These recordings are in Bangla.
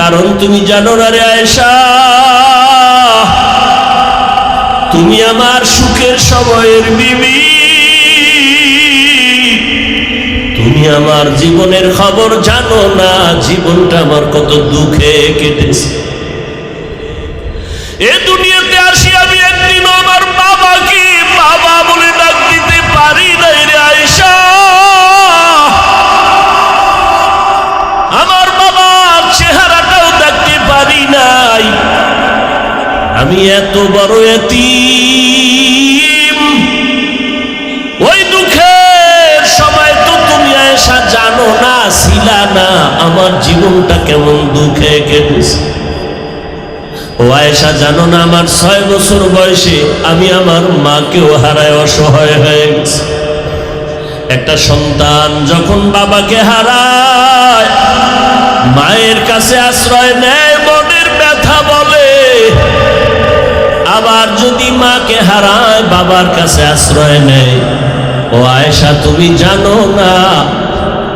কারণ তুমি জানো না রে আয়েশা, তুমি আমার সুখের সময়ের বিবি, তুমি আমার জীবনের খবর জানো না, জীবনটা আমার কত দুঃখে কেটেছে। এ দুনিয়াতে আসি আমি একদিনও আমার বাবাকে বাবা বলে ডাক দিতে পারি নাই রে আয়েশা। আমার বাবার চেহারাটাও দেখতে পারি নাই। আমি এত বড় এতিম। ওই দুঃখের সময় তো তুমি আয়েশা জানো না, ছিলা না, আমার জীবনটা কেমন দুঃখে কেটেছে। ও আয়েশা জানো না, আমার 6 বছর বয়সে আমি আমার মাকেও হারায় অসহায় হয়ে গেছি। একটা সন্তান যখন বাবাকে হারায়, মায়ের কাছে আশ্রয় নেয়, মনের ব্যথা বলে। আবার যদি মাকে হারায়, বাবার কাছে আশ্রয় নেয়। ও আয়েশা তুমি জানো না,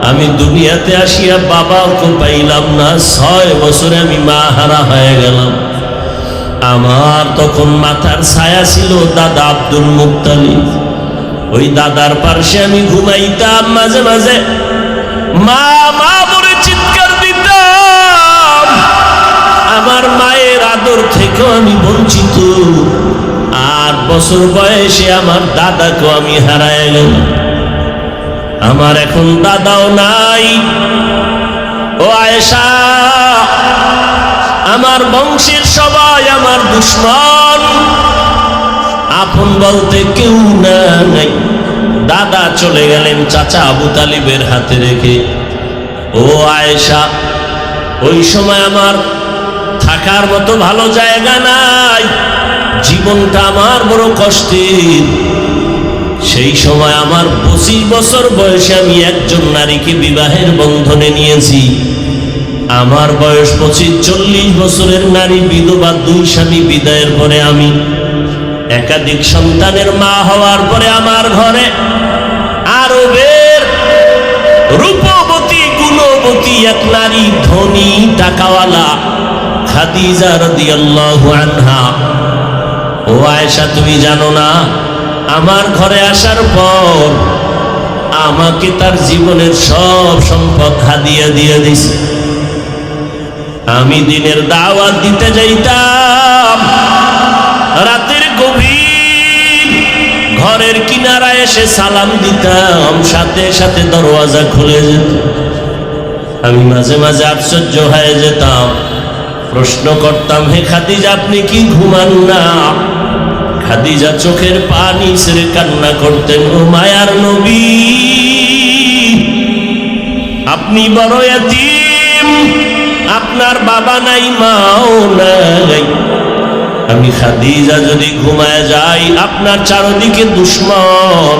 আমি দুনিয়াতে আসিয়া বাবাকে পাইলাম না, 6 বছরে আমি মা হারা হয়ে গেলাম। আমার তখন মাথার ছায়া ছিল দাদা আব্দুল মুত্তালিব। ওই দাদার পাশে আমি ঘুমাইতাম, মাঝে মাঝে মা মা বলে চিৎকার দিতাম। আমার মায়ের আদর থেকেও আমি বঞ্চিত। 8 বছর বয়সে আমার দাদাকেও আমি হারায় গেলাম। আমার এখন দাদাও নাই। ও আয়েশা, আমার বংশের সবাই আমার দুশমন, আপন বলতে কেউ নাই। দাদা চলে গেলেন চাচা আবু তালিবের হাতে রেখে। ও আয়েশা, ওই সময় আমার থাকার মতো ভালো জায়গা নাই, জীবনটা আমার বড় কষ্টের। সেই সময় আমার 25 বছর বয়সে আমি একজন নারীকে বিবাহের বন্ধনে নিয়েছি। আমার বয়স 25-40 বছরের নারী বিধবা, 2 স্বামী বিদায়ের পরে আমি একাধিক সন্তানের মা হওয়ার পরে আমার ঘরে আরবের রূপবতী গুণবতী এক নারী, ধনী টাকাওয়ালা খাদিজা রাদিয়াল্লাহু আনহা। ও আয়েশা তুমি জানো না, আমার ঘরে আসার পর আমাকে তার জীবনের সব সম্পদ হাদিয়া দিয়ে দিছে। আমি দিনের দাওয়াত দিতে যাইতাম, রাতের গভীর ঘরের কিনারায় এসে সালাম দিতাম, সাথে সাথে দরওয়াজা খুলে যেত। আমি মাঝে মাঝে আশ্চর্য হয়ে যেতাম, প্রশ্ন করতাম, হে খাদিজা আপনি কি ঘুমান না? খাদিজা চোখের পানি ছেড়ে কান্না করতেন, ও মায়ার নবী আপনি বড় এতিম, আপনার বাবা নাই মাও নাই। আমি খাদিজা যদি ঘুমায় যাই, আপনার চারদিকে দুশমন,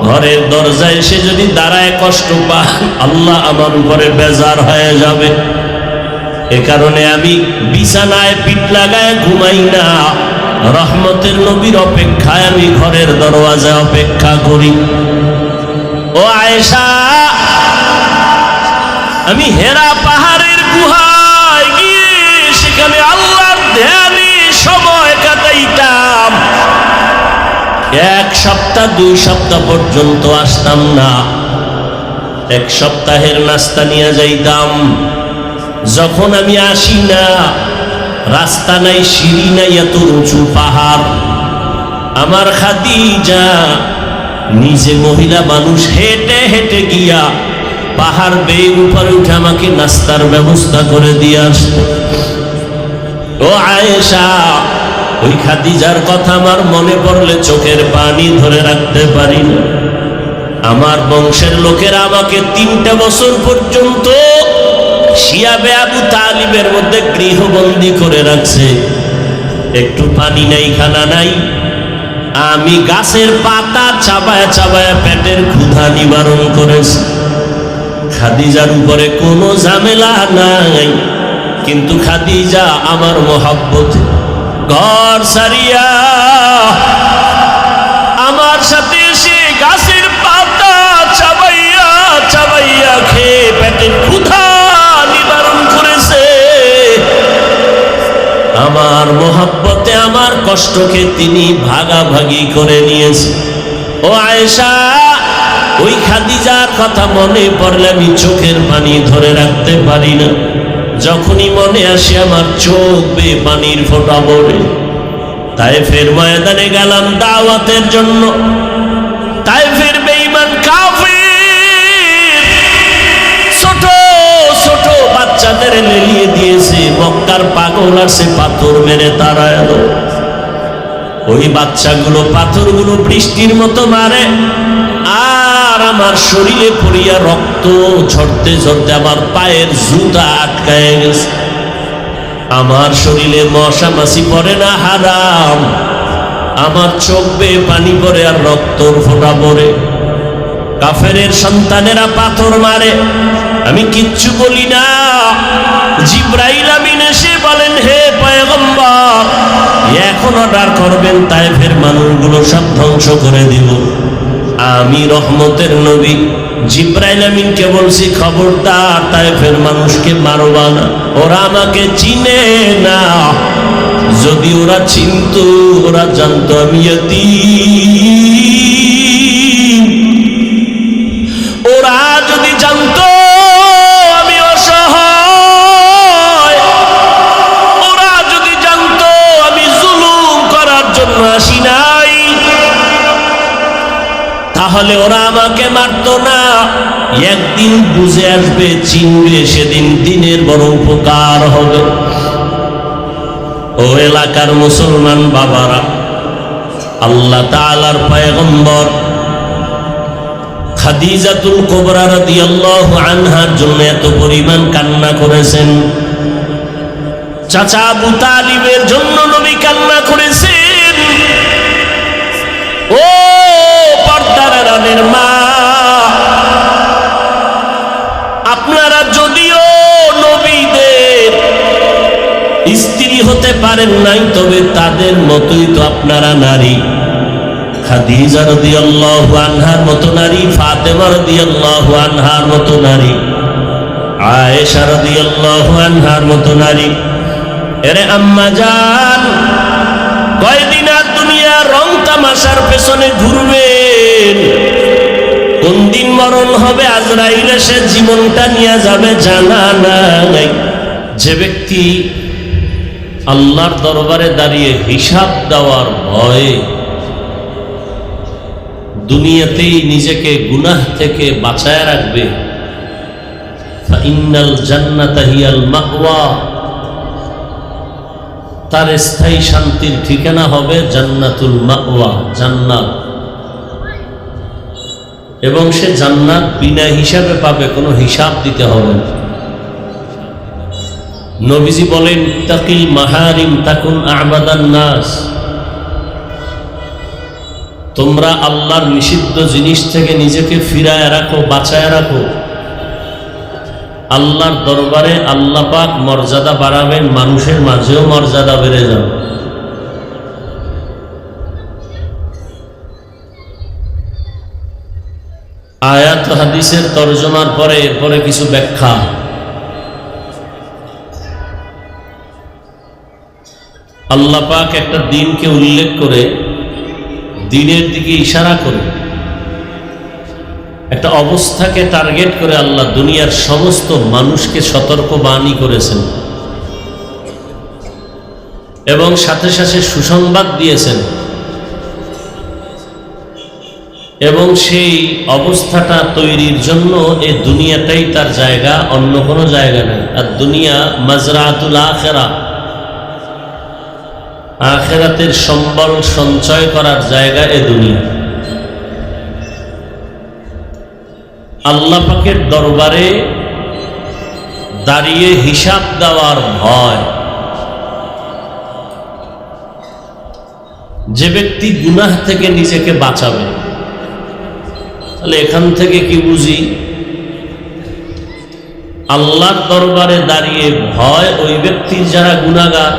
ঘরের দরজায় এসে যদি দাঁড়ায় কষ্ট পায়, আল্লাহ আমার উপরে বেজার হয়ে যাবে। এ কারণে আমি বিছানায় পিঠ লাগায় ঘুমাই না, রহমতের নবীর অপেক্ষায় আমি ঘরের দরওয়াজায় অপেক্ষা করি। ও আয়েশা, আমি হেরা পাহাড়ের গুহায় গিয়ে সেখানে আল্লাহর ধ্যানে সময় কাটাইতাম। 1 সপ্তাহ 2 সপ্তাহ পর্যন্ত আসতাম না। 1 সপ্তাহের নাস্তা নিয়ে যাইতাম। যখন আমি আসি না, রাস্তা নাই, সিঁড়ি নাই, এত উঁচু পাহাড়। আমার খাদিজা নিজে মহিলা মানুষ হেঁটে হেঁটে গিয়া পাহাড় বেয়ে উপরে উঠে আমাকে নাস্তার ব্যবস্থা করে দিয়ে আসতো। ও আয়েশা, ওই খাদিজার কথা আমার মনে পড়লে চোখের পানি ধরে রাখতে পারি না। আমার বংশের লোকেরা আমাকে 3টা বছর পর্যন্ত শিয়াবে আবু তালিবের মধ্যে গৃহবন্দী করে রাখছে। একটু পানি নাই, খানা নাই। আমি গাছের পাতা চাবায় চাবায় পেটের ক্ষুধা নিবারণ করেছি। খাদিজার উপরে কোনো ঝামেলা নাই, কিন্তু খাদিজা আমার মহব্বত ঘর সারিয়া আমার সাথে এসে গাছের পাতা চাবাইয়া চাবাইয়া খেয়ে পেটের ক্ষুধা নিবারণ করেছে। কষ্টকে তিনি ভাগাভাগি করে নিয়েছে। ও আয়েশা, ওই খাদিজার কথা মনে পড়লে আমি চোখের পানি ধরে রাখতে পারি না। যখনই মনে আসে আমার চোখ বেয়ে পানির ফোঁটা পড়ে। তায়েফের ময়দানে গেলাম দাওয়াতের জন্য। তায়েফের বেঈমান কাফির ছোট ছোট বাচ্চাদের লেলিয়ে দিয়েছে। মক্কার পাগল আসে পাথর মেরে তারা এলো। ওই বাচ্চাগুলো পাথরগুলো বৃষ্টির মতো মারে, আর আমার শরীরে পড়িয়া রক্ত ঝরতে ঝরতে আমার পায়ের জুতা আটকায় গেছে। আমার শরীরে মশা মাছি পড়ে না, হারাম। আমার চোখ বেয়ে পানি পড়ে আর রক্তর ফোঁটা পড়ে। কাফেরের সন্তানেরা পাথর মারে, আমি কিচ্ছু বলি না। জিবরাইল আমিন এসে বলেন, হে পয়গম্বর, এখন অর্ডার করবেন তায়েফের মানুষগুলো সব ধ্বংস করে দিব। আমি রহমতের নবী জিবরাইল আমিনকে বলছি, খবরদার তায়েফের মানুষকে মারবা না, ওরা আমাকে চিনে না। যদি ওরা চিনতো, ওরা জানতো আমি ইয়াতীম। ওরা যদি জানতো আমি অসহায়, ওরা যদি জানতো আমি জুলুম করার জন্য আসি নাই, তাহলে ওরা আমাকে মারতো না। একদিন বুঝে আসবে, চিনবে, সেদিন দিনের বড় উপকার হবে। ও এলাকার মুসলমান বাবারা, আল্লাহ তাআলার পয়গম্বর খাদিজাতুল কুবরা রাদিয়াল্লাহু আনহার জন্য এত পরিমাণ কান্না করেছেন। চাচা আবু তালিবের জন্য নবী কান্না করেছেন। ও পর্দার আড়ালের মা, আপনারা যদিও নবীদের স্ত্রী হতে পারেন নাই, তবে তাদের মতোই তো আপনারা নারী। খাদিজা রাদিয়াল্লাহু আনহার মতো নারী, ফাতেমা রাদিয়াল্লাহু আনহার মতো নারী, আয়েশা রাদিয়াল্লাহু আনহার মতো নারী। এরে আম্মা জান, কয়দিন আর দুনিয়া রং তামাশার পেছনে ঘুরবেন? কোন দিন মরণ হবে, আজরাইল এসে জীবনটা নিয়ে যাবে জানা নাই। যে ব্যক্তি আল্লাহর দরবারে দাঁড়িয়ে হিসাব দেওয়ার ভয়ে দুনিয়াতেই নিজেকে গুনাহ থেকে বাঁচায় রাখবে, ফাইন্নাল জান্নাতা হিয়াল মাওয়া, তার স্থায়ী শান্তির ঠিকানা হবে জান্নাতুল মাওয়া, জান্নাত। এবং সে জান্নাত বিনা হিসাবে পাবে, কোনো হিসাব দিতে হবে না। নবীজি বলেন, তাকিল মাহারিম তাকুন আবাদান নাস, তোমরা আল্লাহর নিষিদ্ধ জিনিস থেকে নিজেকে ফিরায় রাখো, বাঁচায় রাখো। আল্লাহর দরবারে আল্লাহ পাক মর্যাদা বাড়াবেন, মানুষের মাঝেও মর্যাদা বেড়ে যাবে। আয়াত হাদিসের তরজমার পরে এরপরে কিছু ব্যাখ্যা। আল্লাহ পাক একটা দিনকে উল্লেখ করে, দিনের দিকে ইশারা করে, একটা অবস্থাকে টার্গেট করে আল্লাহ দুনিয়ার সমস্ত মানুষকে সতর্কবাণী করেছেন এবং সাথে সাথে সুসংবাদ দিয়েছেন। এবং সেই অবস্থাটা তৈরির জন্য এই দুনিয়াটাই তার জায়গা, অন্য কোনো জায়গা নেই। আর দুনিয়া মাজরাতুল আখিরা, আখিরাতের সম্বল সঞ্চয় করার জায়গা এ দুনিয়া। আল্লাহ পাকের দরবারে দাঁড়িয়ে হিসাব দেওয়ার ভয়। যে ব্যক্তি গুনাহ থেকে নিজেকে বাঁচাবে, তাহলে এখান থেকে কি বুঝি? আল্লাহর দরবারে দাঁড়িয়ে ভয় ওই ব্যক্তির যারা গুনাহগার,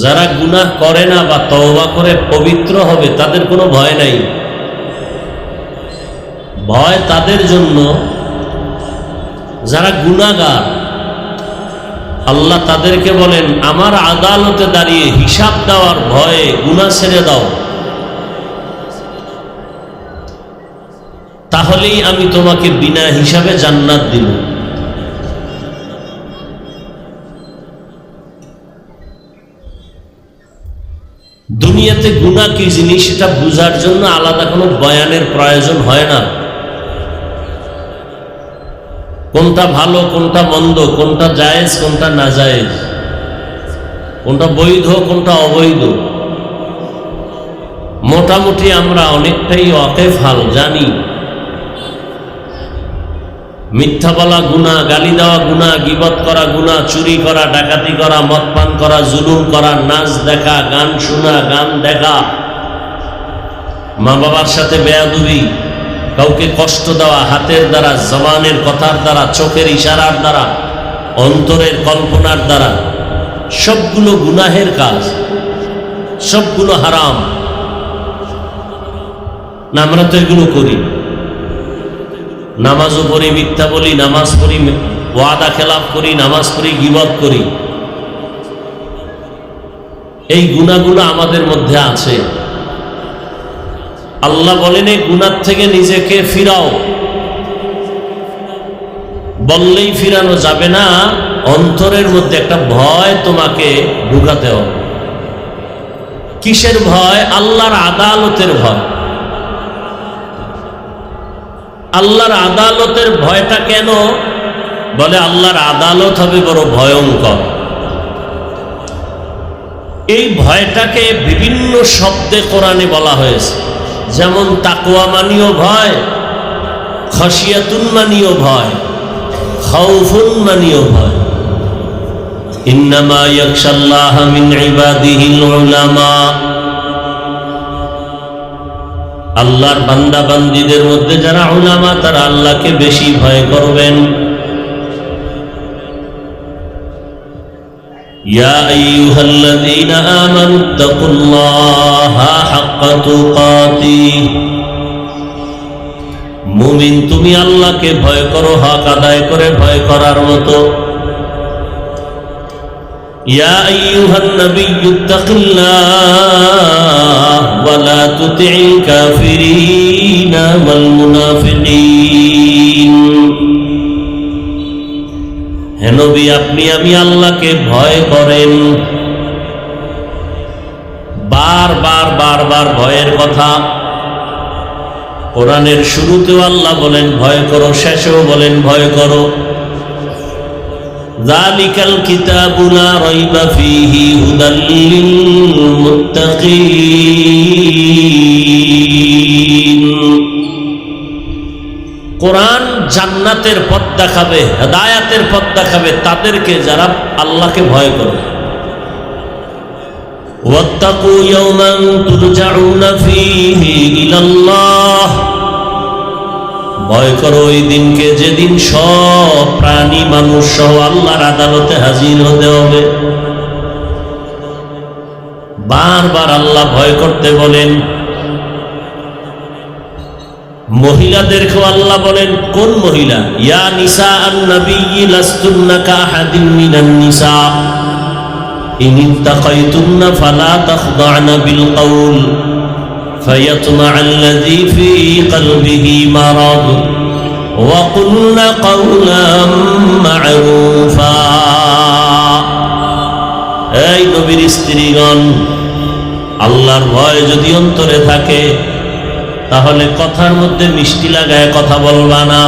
যারা গুনাহ করে না বা তওবা করে পবিত্র হবে, তাদের কোনো ভয় নাই। ভয় তাদের জন্য যারা গুনাহগার, আল্লাহ তাদেরকে বলেন, আমার আদালতে দাঁড়িয়ে হিসাব দেওয়ার ভয়ে গুনাহ ছেড়ে দাও, তাহলেই আমি তোমাকে বিনা হিসাবে জান্নাত দিব। দুনিয়াতে গুনাহ কি জিনিস সেটা বুঝার জন্য আলাদা কোনো বয়ানের প্রয়োজন হয় না। কোনটা ভালো, কোনটা মন্দ, কোনটা জায়েজ, কোনটা নাজায়েজ, কোনটা বৈধ, কোনটা অবৈধ, মোটামুটি আমরা অনেকটাই ওয়াকিফাল জানি। মিথ্যা বলা গুনাহ, গালি দেওয়া গুনাহ, গীবত করা গুনাহ, চুরি করা, ডাকাতি করা, মদ পান করা, জুলুম করা, নাচ দেখা, গান শোনা, গান দেখা, মা বাবার সাথে বেয়াদবি, কাউকে কষ্ট দেওয়া হাতের দ্বারা, জবানের কথার দ্বারা, চোখের ইশারার দ্বারা, অন্তরের কল্পনার দ্বারা, সবগুলো গুনাহের কাজ, সবগুলো হারাম। না আমরা তো এগুলো করি। নামাজও পড়ি, মিথ্যা বলি, নামাজ পড়ি, ওয়াদা খেলাফ করি, নামাজ পড়ি, গীবত করি। এই গুনাহগুলো আমাদের মধ্যে আছে। আল্লাহ বলেন এই গুনাহ থেকে নিজেকে ফিরাও। বললেই ফিরানো যাবে না, অন্তরের মধ্যে একটা ভয় তোমাকে ঢুকাতে হবে। কিসের ভয়? আল্লাহর আদালতের ভয়। আল্লাহর আদালতের ভয়টা কেন? বলে আল্লাহর আদালত হবে বড় ভয়ঙ্কর। এই ভয়টাকে বিভিন্ন শব্দে কোরআনে বলা হয়েছে। যেমন তাকওয়া মানিও ভয়, খশিয়াতুন মানিও ভয়, খাউফুন মানিও ভয়। ইন্নামা ইয়াখশাল্লাহা মিন ইবাদিহিল উলামা। আল্লাহর বান্দা বান্দীদের মধ্যে যারা উলামা তারা আল্লাহকে বেশি ভয় করবেন। ইয়া আইয়ুহাল্লাযীনা আমানুত্তাকুল্লাহা হাক্কা তুকাতিহ। মুমিন তুমি আল্লাহকে ভয় করো হক আদায় করে ভয় করার মতো। ইয়া আইয়ুহান নাবিয়্যুত্তাকিল্লাহ ওয়া লা তুতি'ল কাফিরিনা ওয়াল মুনাফিকিন। হে নবী আপনি আমি আল্লাহকে ভয় করেন। বারবার বারবার ভয়ের কথা কোরআনের শুরুতেও আল্লাহ বলেন ভয় করো, শেষেও বলেন ভয় করো। যালিকাল কিতাবু লা রাইবা ফীহি হুদাল লিল মুত্তাকিন। কোরআন জান্নাতের পথ দেখাবে, হেদায়েতের পথ দেখাবে তাদেরকে যারা আল্লাহকে ভয় করে। ওয়াত্তাকু ইয়াওমান তুরজাউনা ফীহি ইলাল্লাহ। ভয় করো ওই দিনকে যেদিন সব প্রাণী মানুষ সহ আল্লাহর আদালতে হাজির হতে হবে। বারবার আল্লাহ ভয় করতে বলেন। মহিলাদেরকেও আল্লাহ বলেন, কোন মহিলা? ইয়া নিসা আন-নাবিয়্যি লাস্তুন্না কাআহাদিন মিনান নিসা ইন ইত্তাকাইতুন্না ফালা তাখদা'না বিল কওল فيطمع الذي في قلبه مرض وقلنا قولا معروفا। এই নবীর স্ত্রীগণ, আল্লাহর ভয় যদি অন্তরে থাকে তাহলে কথার মধ্যে মিষ্টি লাগায় কথা বলবা না।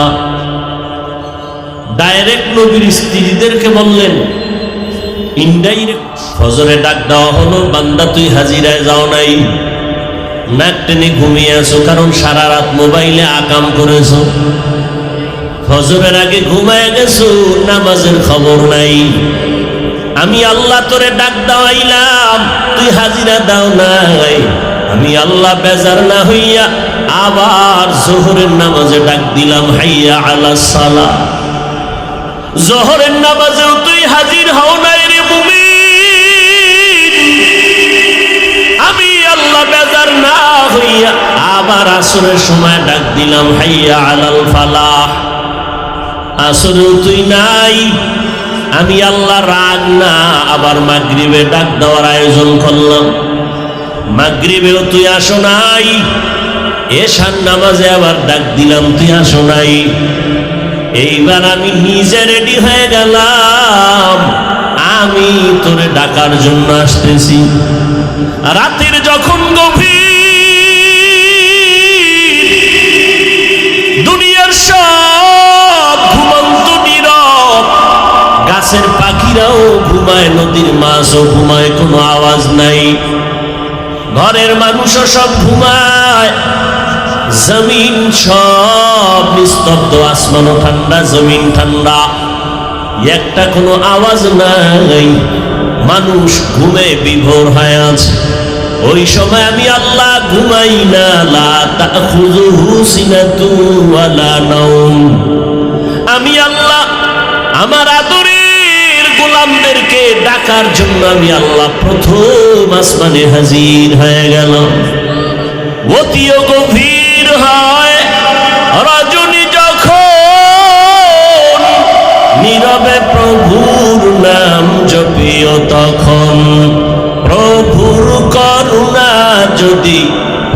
ডাইরেক্ট নবীর স্ত্রীদেরকে বললেন, ইনডাইরেক্ট। ফজরে ডাক দেওয়া হলো, বান্দা তুই হাজিরায় যাও নাই, নাক টেনে ঘুমিয়ে আছো, কারণ সারা রাত মোবাইলে আকাম করেছো। ফজরের আগে ঘুমায় গেছো, নামাজের খবর নাই। আমি আল্লাহ তোরে ডাক দেওয়াইলাম, তুই হাজিরা দাও নাই। আমি আল্লাহ বেজার না হইয়া আবার জোহরের নামাজে ডাক দিলাম, হাইয়া আলাস সালাহ। জোহরের নামাজেও তুই হাজির হও নাই রে মুমিন। আমি আল্লাহ বেজার না হইয়া আবার আসরের সময় ডাক দিলাম, হাইয়া আলাল ফালাহ। আসরেও তুই নাই, আমি আল্লাহ রাগ না, আবার মাগরিবে ডাক দেওয়ার আয়োজন করলাম। মাগরিবেও তুই আসো নাই, এশার নামাজে আবার ডাক দিলাম, তুই আসো নাই। এইবার আমি নিজে রেডি হয়ে গেলাম, আমি তোরে ডাকার জন্য আসতেছি। রাতের যখন গভীর, দুনিয়ার সব ঘুমন্ত নীরব, গাছের পাখিরাও ঘুমায়, নদীর মাছও ঘুমায়, কোনো আওয়াজ নাই, ঘরের মানুষও সব ঘুমায়, জমিন সব নিস্তব্ধ, আসমানও ঠান্ডা, জমিন ঠান্ডা, একটা কোনো আওয়াজ নাই, মানুষ ঘুমে বিভোর হয়ে আছে। ওই সময় আমি আল্লাহ ঘুমাই না, লা তাখুযুহু সিনাতু ওয়ালা নাওম। আমি আল্লাহ আমার আদরের গোলামদেরকে ডাকার জন্য আমি আল্লাহ প্রথম আসমানে হাজির হয়ে গেল। অতিও গভীর হয় রজনী যখন, নীরবে প্রভুর নাম জপিও তখন। প্রভুর করুণা যদি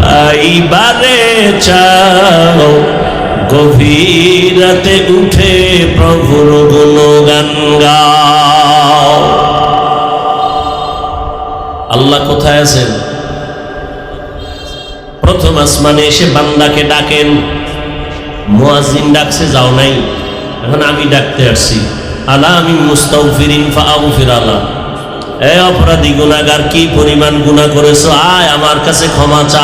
পাইবারে চাও, গভীর রাতে উঠে প্রভুর গুণগান গাও। আল্লাহ কোথায় আছেন? প্রথম আসমানে এসে বান্দাকে ডাকেন। মুয়াজ্জিন ডাকছে, যাও নাই, এখন আমি ডাকতে আসছি। আলা আমি মুস্তাগফিরিন ফাগফির আলা। এ অপরাধী গুনাহগার, কি পরিমাণ গুনাহ করেছো, আয় আমার কাছে ক্ষমা চা।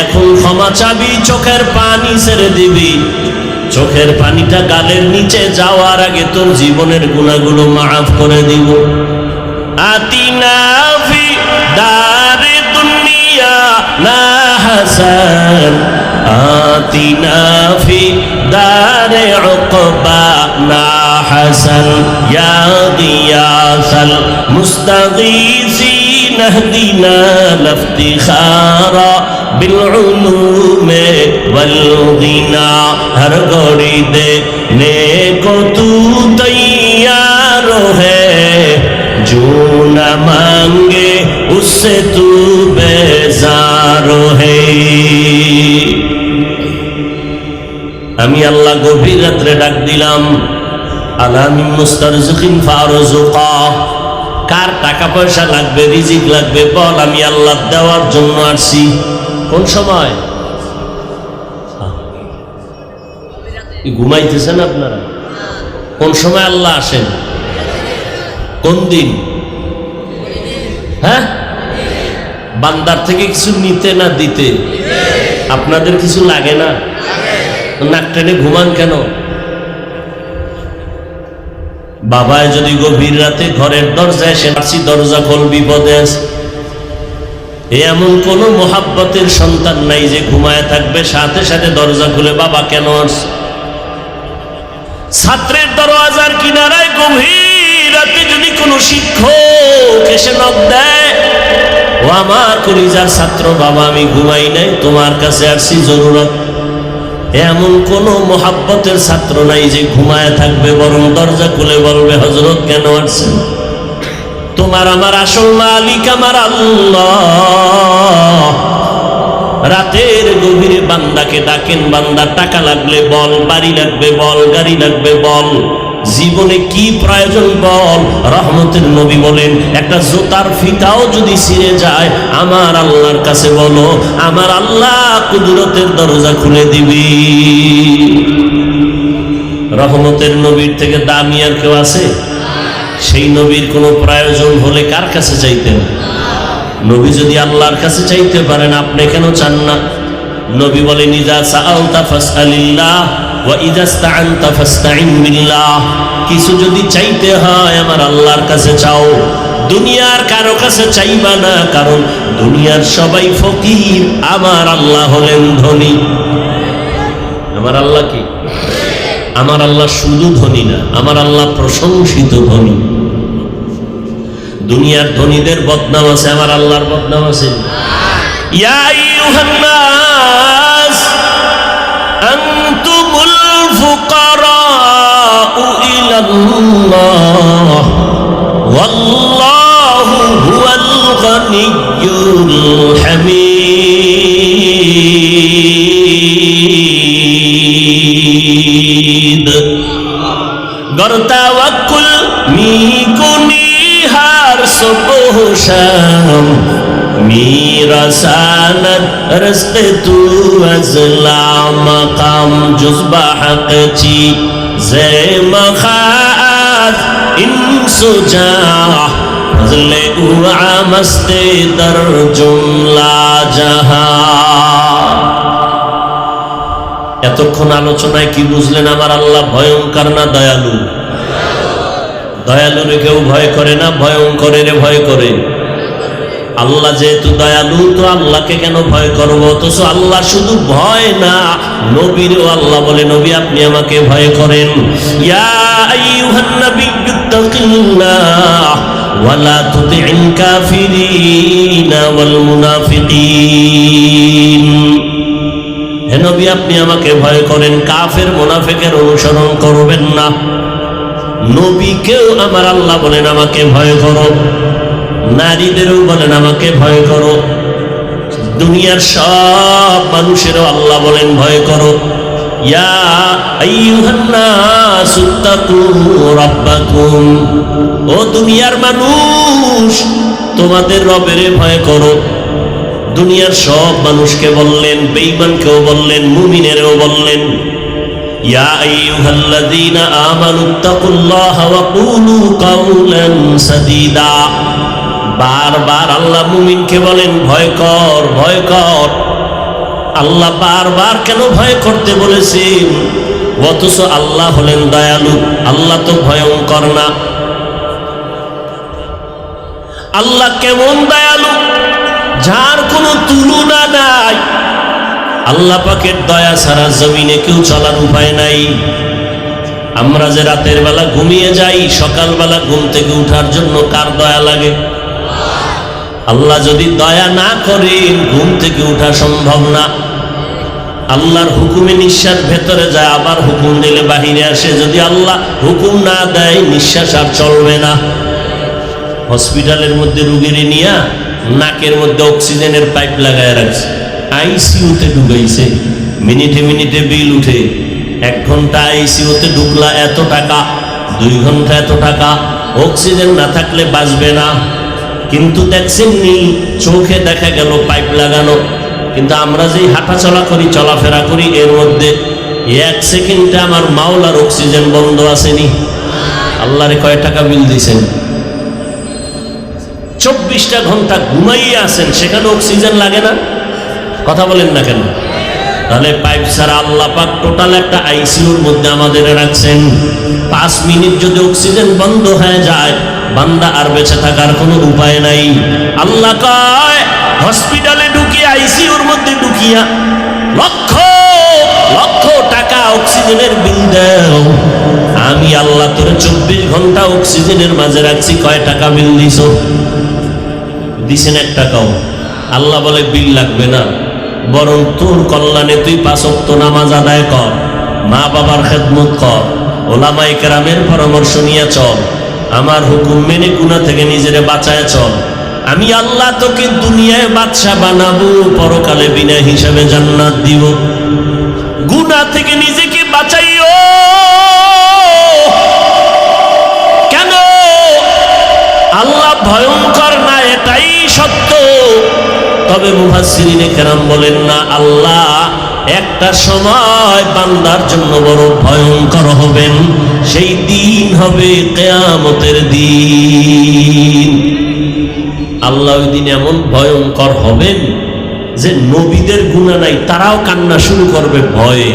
এখন ক্ষমা চাবি, চোখের পানি ছেড়ে দিবি, চোখের পানিটা গালের নিচে যাওয়ার আগে তোর জীবনের গুনাহগুলো মাফ করে দিব। আতিনা ফি দারে দুনিয়া না হাসান, আতিনা ফি দারে উকবা না হাসান, ইয়া গিয়াসাল মুস্তাগীসিন ইহদিনা লাফতিখারা বিল উলুমে ওয়াল গিনা। হর ঘড়ি দেনে কো তু তৈয়ার হ্যায়, जो न मांगे उससे तू बेजार है। আমি আল্লাহ গভীর রাত্রে ডাক দিলাম, আলামিন মুস্তারজিকিন ফারজুকা। কার টাকা পয়সা লাগবে, রিজিক লাগবে, বল, আমি আল্লাহ দেওয়ার জন্য আসছি। কোন সময়? ঘুমাইতেছেন আপনারা? কোন সময় আল্লাহ আসেন? কোন দিন? হ্যাঁ, বান্দার থেকে কিছু নিতে না দিতে? আপনাদের কিছু লাগে না? নাক টেনে ঘুমান কেন? বাবায় যদি গভীর রাতে ঘরের দরজায় এসে আসি, দরজা খোল, বিপদে আছে। এমন কোন মোহাব্বতের সন্তান নাই যে ঘুমায় থাকবে, সাথে সাথে দরজা খুলে বাবা কেন আসছে। ছাত্রের দরওয়াজার কিনারায় গভীর রাতে যদি কোনো শিক্ষক এসে নক দেয়, ও আমার কলিজার ছাত্র, বাবা আমি ঘুমাই নাই, তোমার কাছে আসছি জরুরত। এমন কোন মোহাব্বতের ছাত্র নাই যে ঘুমায় থাকবে, বরং দরজা খুলে বলবে, হযরত কেন আসছেন? তোমার আমার আসল মালিক আমার আল্লাহ। রাতের গভীরে বান্দাকে ডাকেন, বান্দার টাকা লাগলে বল, বাড়ি লাগবে বল, গাড়ি লাগবে বল, জীবনে কি প্রয়োজন বল। রহমতের নবী বলেন, একটা জুতার ফিতাও যদি ছিঁড়ে যায়, আমার আল্লাহর কাছে বলো, আমার আল্লাহ কুদরতের দরজা খুলে দিবি। রহমতের নবীর থেকে দামি আর কেউ আছে? সেই নবীর কোনো প্রয়োজন হলে কার কাছে চাইতেন? নবী যদি আল্লাহর কাছে চাইতে পারেন, আপনি কেন চান না? নবী বলেন, ইযা সাআলতা ফাসআলিল্লাহ ওয়া ইযা ইসতাআনতা ফাসতাইন বিল্লাহ। কিছু যদি চাইতে হয় আমার আল্লাহর কাছে চাও, দুনিয়ার কারো কাছে চাইবা না, কারণ দুনিয়ার সবাই ফকির, আমার আল্লাহ হলেন ধনী। আমার আল্লাহ কি? আমার আল্লাহ শুধু ধনী না, আমার আল্লাহ প্রশংসিত ধনী। দুনিয়ার ধনীদের বদনাম আছে, আমার আল্লাহর বদনাম আছে। ইয়া আইয়ুহান নাস আনতুমুল ফুকারাউ ইলাল্লাহ गर तवक्कुल मी कुनी हर सुबह शाम मेरा सानद रस्ते तू अज़ला मकाम जुज़्बा हक़ ची ज़े मखाद इंसुजा फज़ले उआ मस्ते दर जुमला जहां। এতক্ষণ আলোচনায় কি বুঝলেন? আমার আল্লাহ ভয়ঙ্কর না দয়ালু? দয়ালুরে কেউ ভয় করে না, ভয়ঙ্করের ভয় করে। আল্লাহ যেহেতু দয়ালু, তো আল্লাহকে কেন ভয় করব? অথচ আল্লাহ শুধু ভয় না, নবীরও আল্লাহ বলে, নবী আপনি আমাকে ভয় করেন। ইয়া আইয়ুহান নাবিয়্যুত্তাকিল্লাহ ওয়া লা তুতি'ল কাফিরিনা ওয়াল মুনাফিকিন। হে নবী আপনি আমাকে ভয় করেন, কাফের মুনাফিকের অনুসরণ করবেন না। নবীকেও আমার আল্লাহ বলেন আমাকে ভয় করো, নারীদেরও বলেন আমাকে ভয় করো, দুনিয়ার সব মানুষেরও আল্লাহ বলেন ভয় করো। ইয়া আইয়ুহান নাসু তাকু রাব্বাকুম, ও দুনিয়ার মানুষ তোমাদের রবের ভয় করো। দুনিয়ার সব মানুষকে বললেন, বেঈমানকেও বললেন, মুমিনেরও বললেন। ইয়া আইয়ুহাল্লাযীনা আমানুত্তাকুল্লাহা ওয়া কুলু কাওলান সাদীদা। বারবার আল্লাহ মুমিনকে বলেন ভয় কর, ভয় কর। আল্লাহ বারবার কেন ভয় করতে বলেছেন? অথচ আল্লাহ হলেন দয়ালু, আল্লাহ তো ভয়ঙ্কর না। আল্লাহ কেমন দয়ালু, যার কোনো তুলনা নাই। আল্লাহ পাকের দয়া ছাড়া জমিনে কেউ চলার উপায় নাই। আমরা যে রাতের বেলা ঘুমিয়ে যাই, সকালবেলা ঘুম থেকে উঠার জন্য কার দয়া লাগে? আল্লাহ যদি দয়া না করেন ঘুম থেকে উঠা সম্ভব না। আল্লাহর হুকুমে নিঃশ্বাস ভেতরে যায়, আবার হুকুম দিলে বাহিরে আসে। যদি আল্লাহ হুকুম না দেয় নিঃশ্বাস আর চলবে না। হসপিটালের মধ্যে রুগীরে নিয়ে নাকের মধ্যে অক্সিজেনের পাইপ লাগায় রাখছে, আইসিইউতে ঢুকাইছে, মিনিটে মিনিটে বিল উঠে। 1 ঘন্টা আইসিইউতে ঢুকলা এত টাকা, 2 ঘন্টা এত টাকা। অক্সিজেন না থাকলে বাঁচবে না। কিন্তু দেখছেন নি, চোখে দেখা গেল পাইপ লাগানো। কিন্তু আমরা যেই হাঁটা চলা করি, চলাফেরা করি, এর মধ্যে 1 সেকেন্ডে আমার মাওলার অক্সিজেন বন্ধ আসেনি। আল্লাহরে কয় টাকা বিল দিয়েছেন? 24টা ঘন্টা ঘুমাইয়ে আছেন, সেখানে অক্সিজেন লাগে না? কথা বলেন না কেন? তাহলে পাইপ ছাড়া আল্লাহ পাক টোটাল একটা আইসিইউর মধ্যে আমাদের রাখছেন। 5 মিনিট যদি অক্সিজেন বন্ধ হয়ে যায়, বান্দা আর বেঁচে থাকার কোনো উপায় নাই। আল্লাহ কয় হসপিটালে ঢুকিয়ে, আইসিইউর মধ্যে ঢুকিয়া লক্ষ লক্ষ টাকা অক্সিজেনের বিল দাও। আমি আল্লাহ তোরে 24 ঘন্টা অক্সিজেনের মাঝে রাখছি, কয় টাকা বিল দিছ? দিছেন 1 টাকাও? আল্লাহ বলে বিল লাগবে না, বরং তোর কল্যাণে তুই 5 ওয়াক্ত নামাজ আদায় কর, মা বাবার খেদমত কর, ওলামায়ে কেরামের পরামর্শ নিয়ে চল, আমার হুকুম মেনে গুনাহ থেকে নিজেরে বাঁচায় চল। আমি আল্লাহ তোকে দুনিয়ায় বাদশা বানাবো, পরকালে বিনা হিসাবে জান্নাত দিব। গুনাহ থেকে নিজেকে বাঁচাইও। কেন? আল্লাহ ভয়ঙ্কর না, এটাই সত্য। তবে মুফাসসিরিনে কেরাম বলেন না, আল্লাহ একটা সময় বান্দার জন্য বড় ভয়ঙ্কর হবেন। সেই দিন হবে কিয়ামতের দিন। আল্লাহ ওই দিন এমন ভয়ঙ্কর হবেন যে নবীদের গুনাহ নাই, তারাও কান্না শুরু করবে ভয়ে।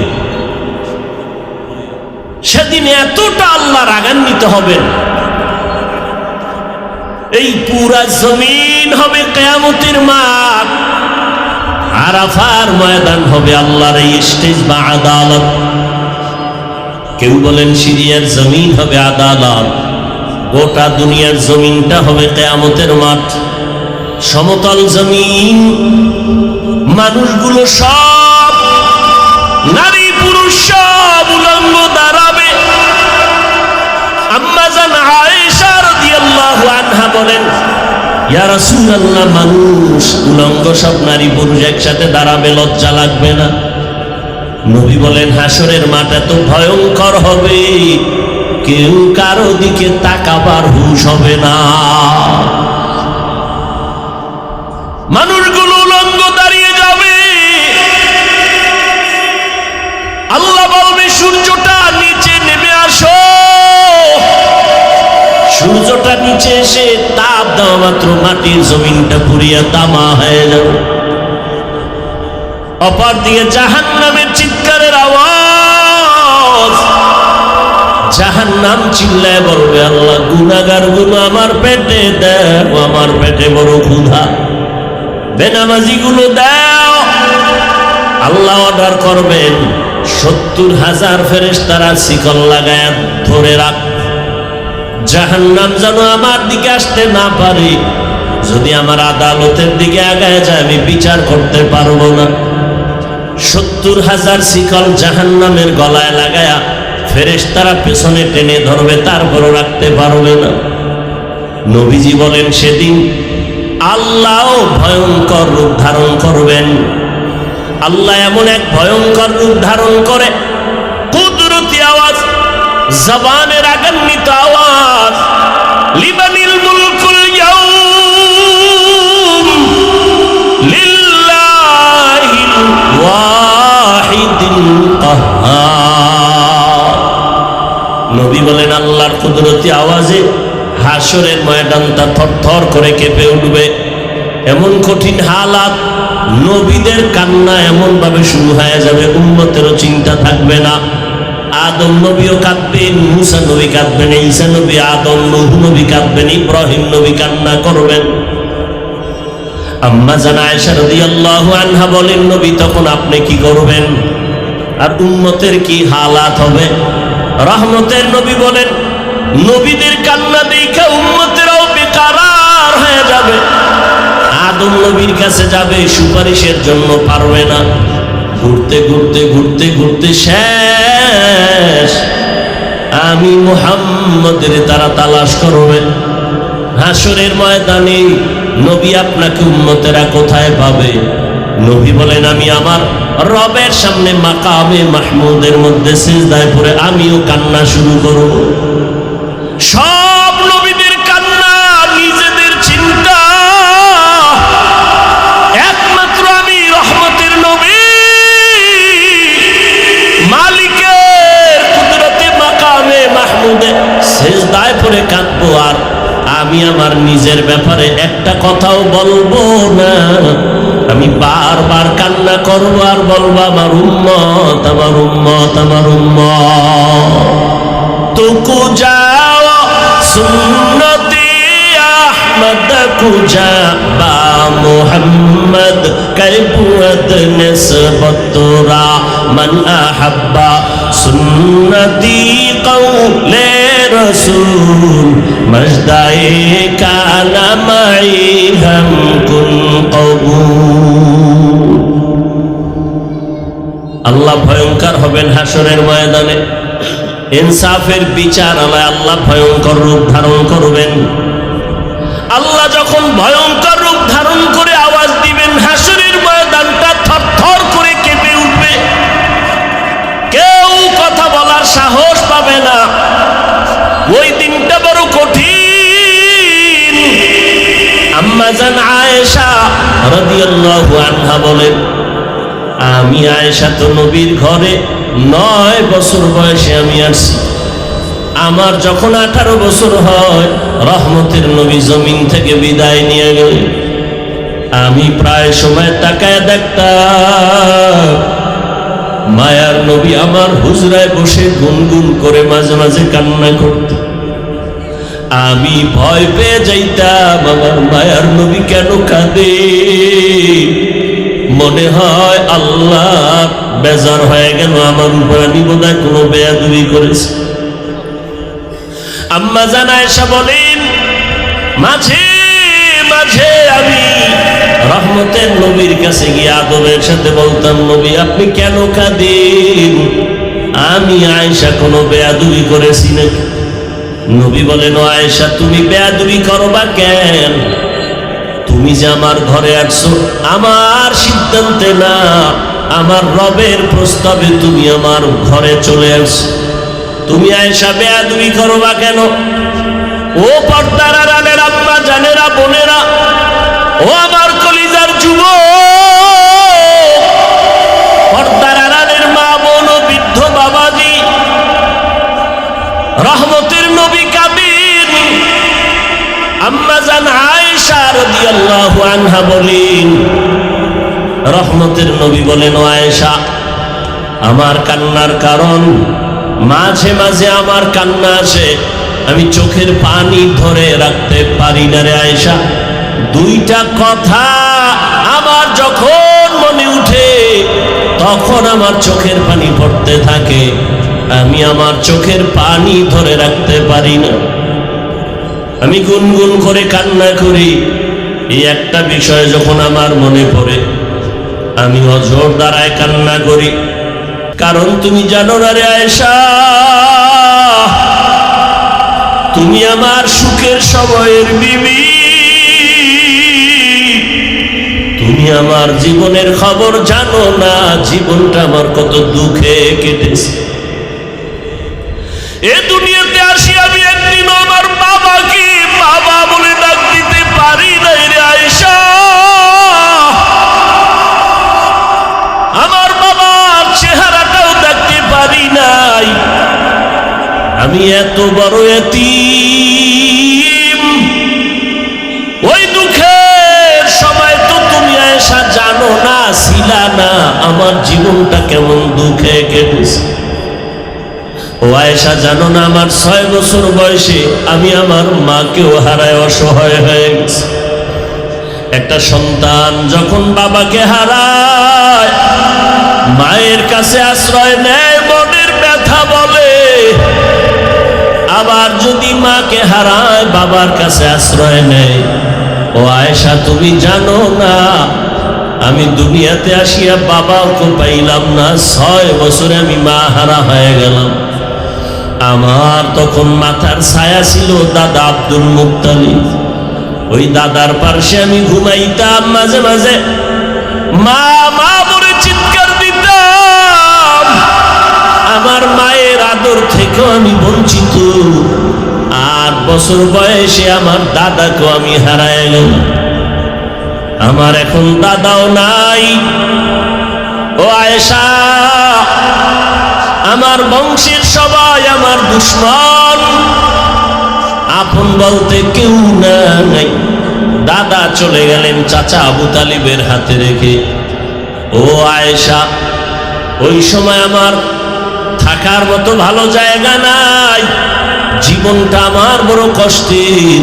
সেদিন এতটা আল্লাহ রাগান্বিত হবেন, এই পুরা জমিন হবে কিয়ামতের মাঠ, আরাফার ময়দান হবে আল্লাহর এই স্টেজ বা আদালত। কেউ বলেন সিরিয়ার জমিন হবে আদালত, গোটা দুনিয়ার জমিনটা হবে কিয়ামতের মাঠ। সমতল জমিন, মানুষগুলো সব, নারী পুরুষ সব উলঙ্গ দাঁড়াবে। আম্মা জান আয়েশা রাদিয়াল্লাহু আনহা বলেন, ইয়া রাসূলুল্লাহ, মানুষ উলঙ্গ সব নারী পুরুষ একসাথে দাঁড়াবে, লজ্জা লাগবে না? নবী বলেন হাসরের মাঠ এত ভয়ঙ্কর হবে, কেউ কারো দিকে তাকাবার হুঁশ হবে না। মানুষগুলো উলঙ্গ দাঁড়িয়ে যাবে, আল্লাহ বলবে সূর্যটা নিচে নেমে আসো। সূর্যটা নিচে এসে তাপ দেওয়া মাত্র মাটির জমিনটা পুড়িয়া তামা হয়ে যাবে। অপর দিকে জাহান্নামের চিৎকারের আওয়াজ, জাহান্নাম চিল্লায় বলবে আল্লাহ গুনাহগার গুলো আমার পেটে দাও, আমার পেটে বড় ক্ষুধা, বেনামাজি গুলো দাও। আল্লাহ অর্ডার করবেন 70,000 ফেরেশতারা শিকল লাগায় ধরে রাখ, জাহান্নাম যেন আমার দিকে আসতে না পারে। যদি আমার আদালতের দিকে আগায় যায় আমি বিচার করতে পারবো না। 70,000 শিকল জাহান্নামের গলায় লাগায়া ফেরেশতারা পেছনে টেনে ধরবে, তারপরও রাখতে পারবে না। নবীজি বলেন সেদিন আল্লাহ ভয়ঙ্কর রূপ ধারণ করবেন। আল্লাহ এমন এক ভয়ঙ্কর রূপ ধারণ করে, কুদরতি আওয়াজ, জবানের আগান্বিত আওয়াজ, লিমানিল মুলকুল ইয়াউম লিল্লাহিল ওয়াহিদিল কাহ্হার। নবী বলেন আল্লাহর কুদরতি আওয়াজে হাসরের ময়দানটা থরথর করে কেঁপে উঠবে। এমন কঠিন হালাত, নবীদের কান্না এমন ভাবে শুরু হয়ে যাবে উম্মতেরও চিন্তা থাকবে না। আদম নবীও কাঁদবেন, মুসা নবী কাঁদবেন, ঈসা নবী, আদম, নূহ নবী কাঁদবেন, ইব্রাহিম নবী কান্না করবেন। আম্মা জান আয়েশা রাদিয়াল্লাহু আনহা বলেন নবী তখন আপনি কি করবেন আর উম্মতের কি হালাত হবে? রহমতের নবী বলেন নবীদের কান্না দেখে উম্মতেরাও বেকারার হয়ে যাবে। আদম নবীর কাছে যাবে, সুপারিশের জন্য পারবে না। ঘুরতে ঘুরতে ঘুরতে ঘুরতে শেষ, আমি মুহাম্মদের তারা তালাশ করবে। হাসরের ময়দানে নবী আপনাকে উম্মতেরা কোথায় পাবে? নবী বলেন আমি আমার রবের সামনে মাকামে মাহমুদের মধ্যে সিজদায় পড়ে আমিও কান্না শুরু করব। সব নবীদের কান্না, নিজেদের চিন্তা, একমাত্র আমি রহমতের নবী মালিকের কুদরতে মাকামে মাহমুদে সিজদায় পড়ে কাঁদবো। আর আমি আমার নিজের ব্যাপারে একটা কথাও বলবো না, আমি বারবার কান্না করবো আর বলবো আমার উম্মত, আমার উম্মত, আমার উম্মত। তুকু যাও সুন্নতি আহমদ কুজা বা মুহাম্মদ কৈফিয়ত নিসবত তোরা মান আহাব্বা সুন্নতি কওলে রসূল মজদায়ে কানা মাই হাম কুন কবুল। আল্লাহ ভয়ঙ্কর হবেন হাসরের ময়দানে, ইনসাফের বিচার আলায় আল্লাহ ভয়ঙ্কর রূপ ধারণ করবেন। আল্লাহ যখন ভয়ঙ্কর রূপ ধারণ করে আওয়াজ দিবেন, হাসরের ময়দানটা থরথর করে কেঁপে উঠবে, কেউ কথা বলার সাহস পাবে না। ওই দিনটা বড় কঠিন। আম্মা জান আয়েশা রাদিয়াল্লাহু আনহা বলেন আমি আয়েশা তো নবীর ঘরে 9 বছর বয়সে আমি আসছি। আমার যখন 18 বছর হয় রহমতের নবী জমিন থেকে বিদায় নিয়ে গেল। আমি প্রায় সময় তাকায় দেখতাম মায়ার নবী আমার হুজরায় বসে গুনগুন করে মাঝে মাঝে কান্না করত। আমি ভয় পেয়ে যাইতাম আমার মায়ার নবী কেন কাঁদে, মনে হয় আল্লাহ বেজার হয়ে গেল আমার উপর, আমি বোধহয় কোনো বেয়াদবি করেছি। আম্মা জান আয়েশা বলেন মাঝে মাঝে আমি রহমতের নবীর কাছে গিয়ে আদবের সাথে বলতাম নবী আপনি কেন কাঁদেন, আমি আয়েশা কোনো বেয়াদবি করেছি নাকি? নবী বলেন ও আয়েশা তুমি বেয়াদবি করবা কেন? তুমি যে আমার ঘরে আসছো আমার সিদ্ধান্তে না, আমার রবের প্রস্তাবে তুমি আমার ঘরে চলে আসো। তুমি আয়েশা বেয়াদবি করো বা কেন? ও পর্দার আড়ালের আম্মা জানেরা, বোনেরা, ও আমার কলিজার যুবক, পর্দার আড়ালের মা বোন ও বৃদ্ধ বাবাজি, রহমতের নবী কাবির আম্মা জান আয়েশা রাদিয়াল্লাহু আনহা বলেন, রহমতের নবী বলেন, ও আয়েশা, আমার কান্নার কারণ, মাঝে মাঝে আমার কান্না আসে, আমি চোখের পানি ধরে রাখতে পারি না রে আয়েশা। দুইটা কথা আমার যখন মনে উঠে তখন আমার চোখের পানি পড়তে থাকে, আমি আমার চোখের পানি ধরে রাখতে পারি না, আমি গুনগুন করে কান্না করি। এই একটা বিষয় যখন আমার মনে পড়ে আমি অঝোর দ্বারায় কান্না করি। কারণ তুমি জানো না রে আয়েশা, তুমি আমার সুখের সময়ের বিবি, তুমি আমার জীবনের খবর জানো না, জীবনটা আমার কত দুঃখে কেটেছে। এ দুনিয়াতে আসি আমি একদিন আমার বাবাকে বাবা বলে ডাক দিতে পারি নাই রে আয়েশা। আমার বাবার চেহারাটাও দেখতে পারি নাই। আমি এত বড় এতিম। ওই দুঃখের সময় তো তুমি আয়েশা জানো না, ছিলা না, আমার জীবনটা কেমন দুঃখে কেটেছে। ও আয়েশা জানো না, আমার 6 বছর বয়সে আমি আমার মাকেও হারায় অসহায় হয়ে গেছি। একটা সন্তান যখন বাবাকে হারায় মায়ের কাছে আশ্রয় নেয়, মনের ব্যথা বলে। আবার যদি মাকে হারায় বাবার কাছে আশ্রয় নেয়। ও আয়েশা তুমি জানো না, আমি দুনিয়াতে আসিয়া বাবাকে পাইলাম না, 6 বছরে আমি মা হারা হয়ে গেলাম। আমার তখন মাথার ছায়া ছিল দাদা আব্দুল মুত্তালিব। ওই দাদার পাশে আমি ঘুমাইতাম, মাঝে মাঝে মা মা বলে চিৎকার দিতাম। আমার মায়ের আদর থেকেও আমি বঞ্চিত। 8 বছর বয়সে আমার দাদাকেও আমি হারায় গেলাম। আমার এখন দাদাও নাই। ও আয়েশা, আমার বংশের সবাই আমার দুশমন, আপন বলতে কেউ নাই। দাদা চলে গেলেন চাচা আবু তালিবের হাতে রেখে। ও আয়েশা, ওই সময় আমার থাকার মতো ভালো জায়গা নাই, জীবনটা আমার বড় কষ্টের।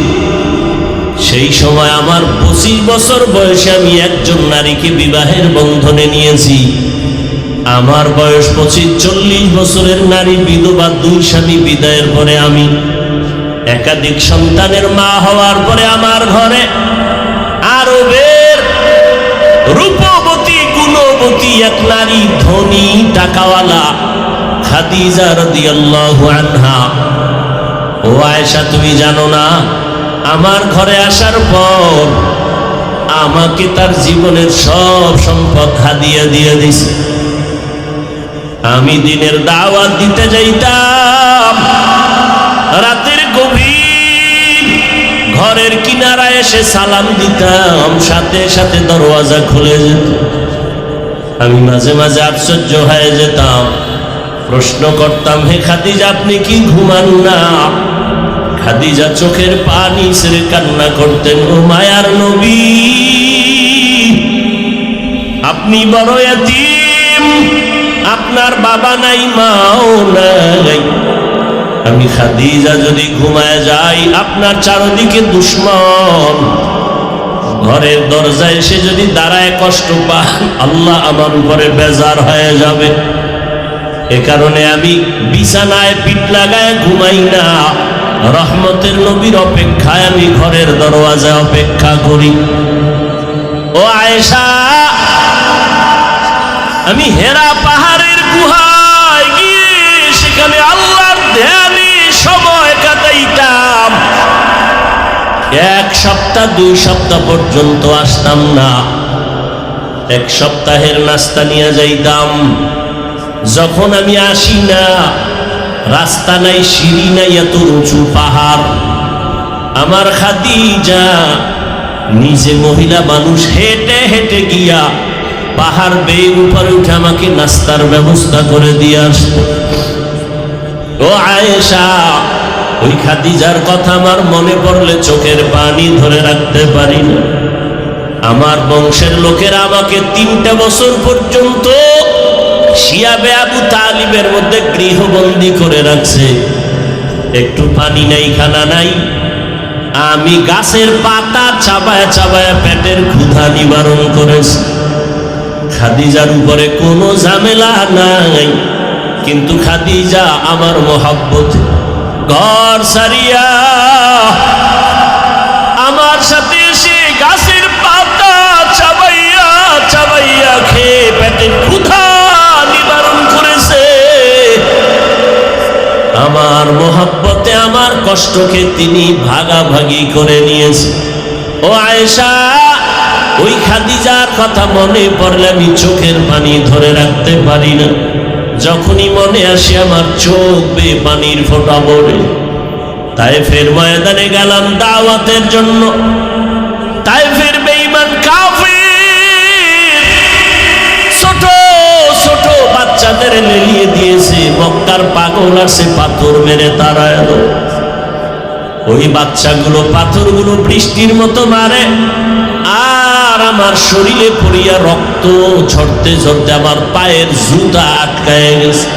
সেই সময় আমার 25 বছর বয়সে আমি একজন নারীকে বিবাহের বন্ধনে নিয়েছি। আমার বয়স 25-40 বছরের নারী বিধবা, 2 স্বামী বিদায়ের পরে আমি একাধিক সন্তানের মা হওয়ার পরে আমার ঘরে আরবের রূপবতী গুণবতী এক নারী, ধনী টাকাওয়ালা খাদিজা রাদিয়াল্লাহু আনহা। ও আয়েশা তুমি জানো না, আমার ঘরে আসার পর আমাকে তার জীবনের সব সম্পদ হাদিয়া দিয়ে দিছে। আমি দিনের দাওয়াত দিতে যাইতাম, রাতের গভীর ঘরের কিনারায় এসে সালাম দিতাম, সাথে সাথে দরওয়াজা খুলে যেত। আমি মাঝে মাঝে আশ্চর্য হয়ে যেতাম, প্রশ্ন করতাম, হে খাদিজা আপনি কি ঘুমান না? খাদিজা চোখের পানি ছেড়ে কান্না করতেন, ও মায়ার নবী আপনি বড় এতিম, আপনার বাবা নাই মাও নাই। আমি খাদিজা যদি ঘুমায় যাই, আপনার চারদিকে দুশমন, ঘরের দরজায় এসে যদি দাঁড়ায় কষ্ট পান, আল্লাহ আমার উপরে বেজার হয়ে যাবে। এ কারণে আমি বিছানায় পিঠ লাগায় ঘুমাই না, রহমতের নবীর অপেক্ষায় আমি ঘরের দরওয়াজায় অপেক্ষা করি। ও আয়েশা, আমি হেরা পাহাড়ের গুহায় গিয়ে সেখানে আল্লাহর ধ্যানে সময় কাটাইতাম। 1 সপ্তাহ 2 সপ্তাহ পর্যন্ত আসতাম না। এক সপ্তাহের নাস্তা নিয়ে যাইতাম। যখন আমি আসি না, রাস্তা নাই, সিঁড়ি নাই, এত উঁচু পাহাড়। আমার খাদিজা নিজে মহিলা মানুষ হেঁটে হেঁটে গিয়া পাহাড় বেয়ে উপরে উঠে আমাকে নাস্তার ব্যবস্থা করে দিয়ে আসতো। ও আয়েশা, ওই খাদিজার কথা আমার মনে পড়লে চোখের পানি ধরে রাখতে পারি না। আমার বংশের লোকেরা আমাকে 3টা বছর পর্যন্ত শিয়াবে আবু তালিবের মধ্যে গৃহবন্দী করে রাখছে। একটু পানি নাই, খানা নাই, আমি গাছের পাতা চাবায়া চাবায়া পেটের ক্ষুধা নিবারণ করেছি। খাদিজার উপরে কোনো ঝামেলা নাই, কিন্তু খাদিজা আমার মহব্বত ঘর সারিয়া আমার সাথে এসে গাছের পাতা চাবাইয়া চাবাইয়া খেয়ে পেটের ক্ষুধা নিবারণ করেছে। আমার মহব্বতে আমার কষ্টকে তিনি ভাগাভাগি করে নিয়েছে। ও আয়েশা, ওই খাদিজার কথা মনে পড়লে আমি চোখের পানি ধরে রাখতে পারি না। যখনই মনে আসে আমার চোখ বেয়ে পানির ফোঁটা পড়ে। তায়েফের ময়দানে গেলাম দাওয়াতের জন্য। তায়েফের বেঈমান কাফির ছোট ছোট বাচ্চাদের লেলিয়ে দিয়েছে। মক্কার পাগল আসে পাথর মেরে তারা এলো। ওই বাচ্চাগুলো পাথরগুলো বৃষ্টির মতো মারে, আর আমার শরীরে পড়িয়া রক্ত ঝরতে ঝরতে আমার পায়ের জুতা আটকায় গেছে।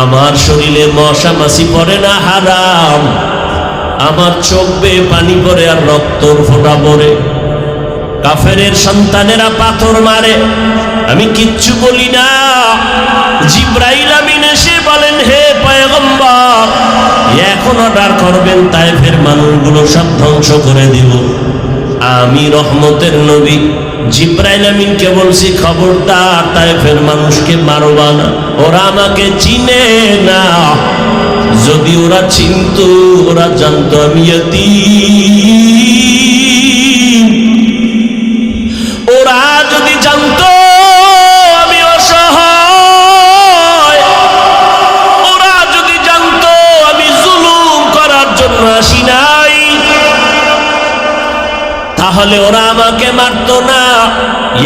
আমার শরীরে মশা মাছি পড়ে না, হারাম। আমার চোখ বেয়ে পানি পড়ে আর রক্তর ফোঁটা পড়ে। কাফেরের সন্তানেরা পাথর মারে, আমি কিচ্ছু বলি না। জিব্রাইল আমিন এসে বলেন, হে পয়গম্বর, এখন অর্ডার করবেন তায়েফের মানুষগুলো সব ধ্বংস করে দিব। আমি রহমতের নবী জিব্রাইল আমিনকে বলছি, খবরদার তায়েফের মানুষকে মারবা না, ওরা আমাকে চিনে না। যদি ওরা চিনতো, ওরা জানতো আমি ইয়াতীম। ওরা যদি জানতো আমি অসহায়, ওরা যদি জানতো আমি জুলুম করার জন্য আসি নাই, তাহলে ওরা আমাকে মারতো না।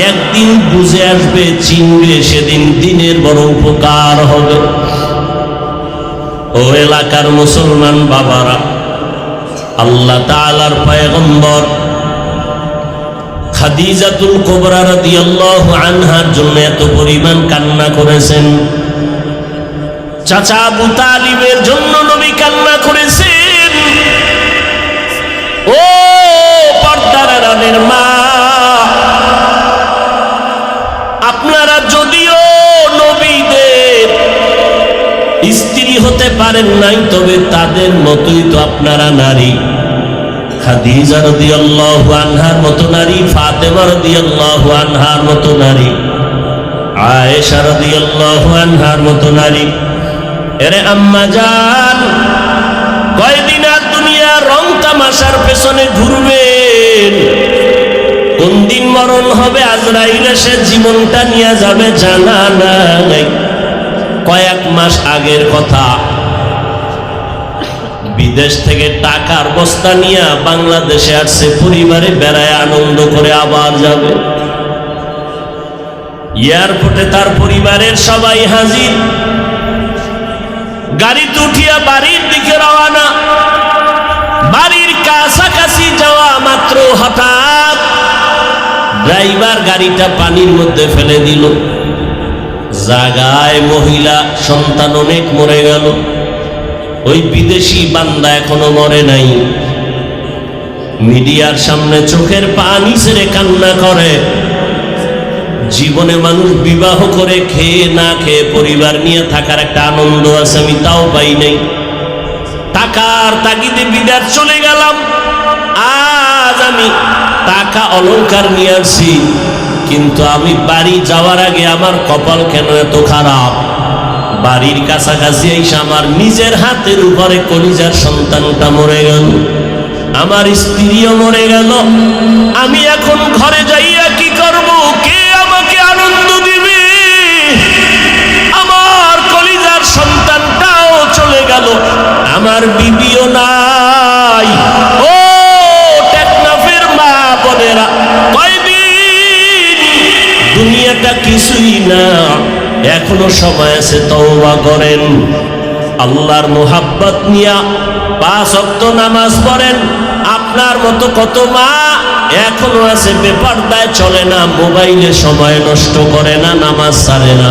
একদিন বুঝে আসবে, চিনবে, সেদিন দিনের বড় উপকার হবে। ও এলাকার মুসলমান বাবারা, আল্লাহ তাআলার পয়গম্বর খাদিজাতুল কুবরা রাদিয়াল্লাহু আনহার জন্য এত পরিমাণ কান্না করেছেন। চাচা আবু তালিবের জন্য নবী কান্না করেছেন। ও পর্দার আড়ালের মা, আপনারা যদিও নবীদের স্ত্রী হতে পারেন নাই, তবে তাদের মতোই তো আপনারা নারী। খাদিজা রাদিয়াল্লাহু আনহার মতো নারী, ফাতেমা রাদিয়াল্লাহু আনহার মতো নারী, আয়েশা রাদিয়াল্লাহু আনহার মতো নারী। এরে আম্মা জান, কয়দিন আর দুনিয়ার রং তামাশার পেছনে ঘুরবেন? কোন দিন মরণ হবে, আজরাইল এসে জীবনটা নিয়ে যাবে জানা নাই। কয়েক মাস আগের কথা, বিদেশ থেকে টাকার বস্তা নিয়ে বাংলাদেশে আসছে, পরিবারে বেড়ায় আনন্দ করে আবার যাবে। এয়ারপোর্টে তার পরিবারের সবাই হাজির। গাড়িতে উঠিয়া বাড়ির দিকে রওনা। বাড়ির কাছাকাছি যাওয়া মাত্র হঠাৎ ড্রাইভার গাড়িটা পানির মধ্যে ফেলে দিল। জাগায় মহিলা সন্তান অনেক মরে গেল। ওই বিদেশি বান্দা এখনো মরে নাই। মিডিয়ার সামনে চোখের পানি ছেড়ে কান্না করে। জীবনে মানুষ বিবাহ করে খেয়ে না খেয়ে পরিবার নিয়ে থাকার একটা আনন্দ আছে, আমি তাও পাই নাই। টাকার তাগিদে বিদেশ চলে গেলাম। আজ আমি টাকা অলংকার নিয়ে আসছি, কিন্তু আমি বাড়ি যাওয়ার আগে আমার কপাল কেন এত খারাপ। বাড়ির কাছাকাছি এসে আমার নিজের হাতের উপরে কলিজার সন্তানটা মরে গেল, আমার স্ত্রীও মরে গেল। আমি এখন ঘরে যাইয়া কি করব? কে গেল, আমার বিবিও নাই। ও টেকনাফের মা বোনেরা, কয়দিন, দুনিয়াটা কিছুই না, এখনো সময় আছে, তওবা করেন। আল্লাহর মোহাব্বত নিয়া 5 ওয়াক্ত নামাজ পড়েন। আপনার মতো কত মা এখনো আছে বেপরদায় চলে না, মোবাইলে সময় নষ্ট করে না, নামাজ ছাড়ে না।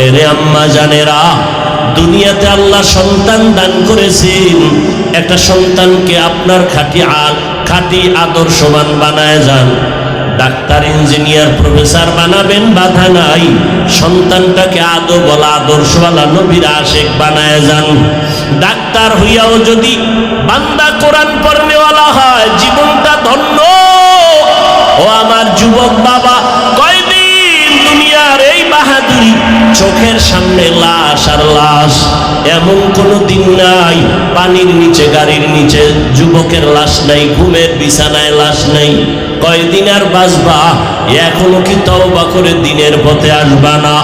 এরে আম্মা জানেরা, দুনিয়াতে আল্লাহ সন্তান দান করেছেন, একটা সন্তানকে আপনার খাঁটি আদর্শবান বানায় যান। ডাক্তার, ইঞ্জিনিয়ার, প্রফেসর বানাবেন, বাধা নাই। সন্তানটাকে আদবওয়ালা, আদর্শওয়ালা, নবীর আশেক বানায় যান। ডাক্তার হইয়াও যদি বান্দা কোরআন পড়নেওয়ালা হয়, জীবনটা ধন্য। ও আমার যুবক বাবা, কয়দিন দুনিয়ার এই বাহাদুরি, চোখের সামনে লাশ আর লাশ, এমন কোনো দিন নাই পানির নিচে, গাড়ির নিচে যুবকের লাশ নাই, ঘুমের বিছানায় লাশ নাই। কয়দিন আর বাঁচবা? এখনো কি তওবা করে দিনের পথে আসবা না?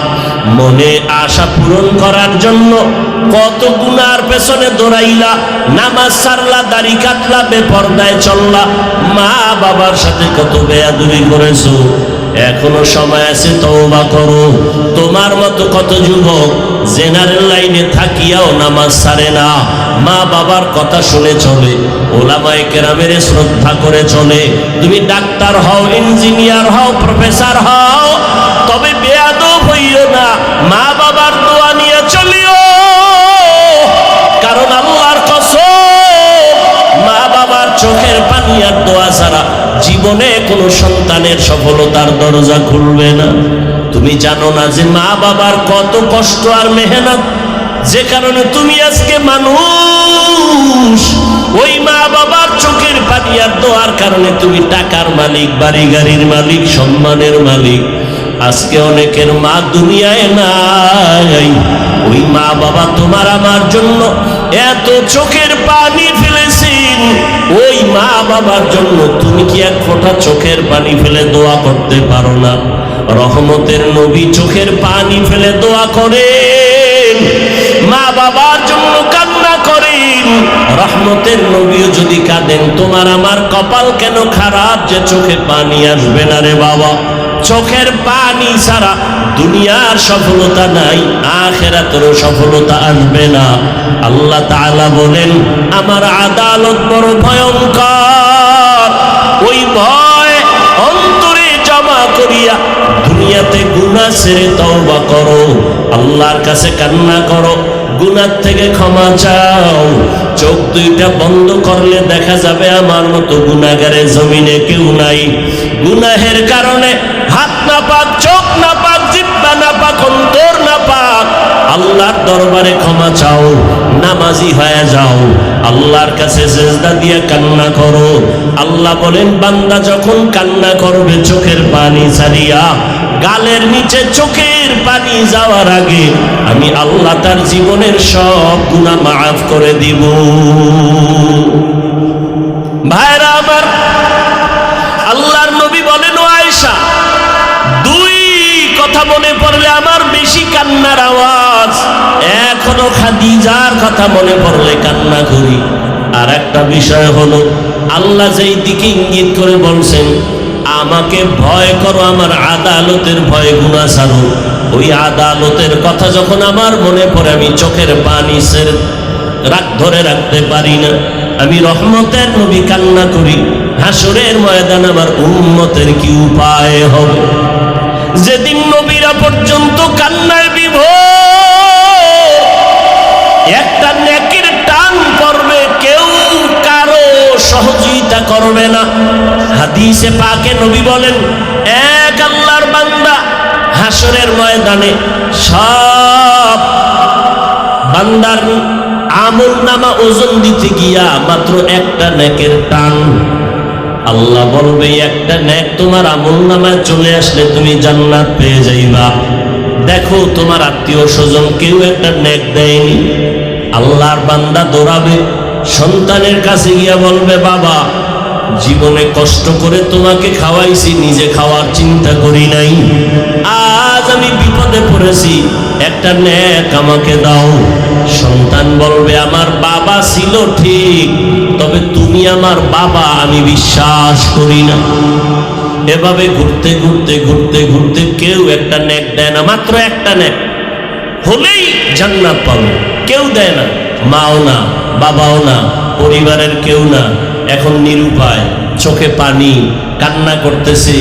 মনে আশা পূরণ করার জন্য কত গুনার পেছনে দৌড়াইলা, নামাজ ছাড়লা, দাড়ি কাটলা, বেপরদায় চললা, মা বাবার সাথে কত বেয়াদবি করেছো। এখনো সময় আছে, তওবা করো। তোমার মতো কত যুবক জেনারেল লাইনে থাকিয়াও নামাজ ছাড়ে না, মা বাবার কথা শুনে চলে, ওলামায়ে কেরামের শ্রদ্ধা করে চলে। তুমি ডাক্তার হও, ইঞ্জিনিয়ার হও, প্রফেসর হও, তবে বেয়াদব হইও না, মা বাবার দোয়া নিয়ে চলিও। কারণ আল্লাহর কসম, মা বাবার চোখের পানি আর দোয়া ছাড়া জীবনে কোনো সন্তানের সফলতার দরজা খুলবে না। তুমি জানো না যে মা বাবার কত কষ্ট আর মেহনত, যে কারণে তুমি আজকে মানুষ। ওই মা বাবার চোখের পানি আর দোয়ার কারণে তুমি টাকার মালিক, বাড়ি গাড়ির মালিক, সম্মানের মালিক। আজকে অনেকের মা দুনিয়ায় নাই। ওই মা বাবা তোমার আমার জন্য এত চোখের পানি ফেলেছেন, ওই মা বাবার জন্য তুমি কি এক ফোঁটা চোখের পানি ফেলে দোয়া করতে পারো না? রহমতের নবী চোখের পানি ফেলে দোয়া করেন, মা বাবার জন্য কান্না করেন। রহমতের নবীও যদি কাঁদেন, তোমার আমার কপাল কেন খারাপ যে চোখে পানি আসবে না রে বাবা? চোখের পানি ছাড়া দুনিয়ার সফলতা নাই, আখিরাতেরও সফলতা আসবে না। আল্লাহ তাআলা বলেন, আমার আদালত বড় ভয়ঙ্কর। ওই ভয় অন্তরে জমা করিয়া দুনিয়াতে গুনাহ ছেড়ে তওবা করো, আল্লাহর কাছে কান্না করো, গুনাহ থেকে ক্ষমা চাও। চোখ দুইটা বন্ধ করলে দেখা যাবে আমার মতো গুনাহগারের জমিনে কেউ নাই। গুনাহের কারণে হাত না পাক, চোখ না পাক, জিহ্বা না পাক, অন্তর না পাক, আল্লাহর দরবারে ক্ষমা চাও, নামাজি হয়ে যাও, আল্লাহর কাছে সিজদা দিয়ে কান্না করো। আল্লাহ বলেন, বান্দা যখন কান্না করবে চোখের পানি ছাড়িয়া, গালের নিচে চোখের পানি যাওয়ার আগে আমি আল্লাহ তার জীবনের সব গুনাহ মাফ করে দিব। ভাইরা আমার, আল্লাহর নবী বলেন, ও আয়েশা, দুই কথা মনে পড়লে আমার বেশি কান্নার আওয়াজ। এখনো খাদিজার কথা মনে পড়লে কান্না করি। আর একটা বিষয় হলো, আল্লাহ যেই দিকে ইঙ্গিত করে বলছেন, আমাকে ভয় করো, আমার আদালতের ভয়, গুনাহ ছাড়ো, ওই আদালতের কথা যখন আমার মনে পড়ে, আমি চোখের পানি ধরে রাখতে পারি না। আমি রহমতের নবী কান্না করি, হাসরের ময়দান আমার উম্মতের কি উপায় হবে? যেদিন নবীরা পর্যন্ত কান্নায় বিভোর, একটা নেকির টান পড়বে, কেউ কারো সহযোগিতা করবে না। হাদিসে পাকে নবী বলেন, এক আল্লাহর বান্দা হাসরের ময়দানে সব বান্দার আমল নামা ওজন দিতে গিয়া মাত্র একটা নেকের টান, আল্লাহ বলবে, একটা নেক তোমার আমল নামায় চলে আসলে তুমি জান্নাত পেয়ে যাইবা। দেখো তোমার আত্মীয় স্বজন কেউ একটা নেক দেয়নি, আল্লাহর বান্দা দৌড়াবে, সন্তানের কাছে গিয়া বলবে, বাবা জীবনে কষ্ট করে তোমাকে খাওয়াইছি, নিজে খাওয়ার চিন্তা করি নাই। আজ আমি বিপদে পড়েছি, একটা নেক আমাকে দাও। সন্তান বলবে, আমার বাবা ছিল ঠিক, তবে তুমি আমার বাবা আমি বিশ্বাস করি না। এভাবে ঘুরতে ঘুরতে ঘুরতে ঘুরতে কেউ একটা নেক দেয় না, মাত্র একটা নেক হলেই জান্নাত পাবে। কেউ দেয় না, মাও না, বাবাও না, পরিবারের কেউ না। এখন নিরুপায়, চোখে পানি, কান্না করতেছে,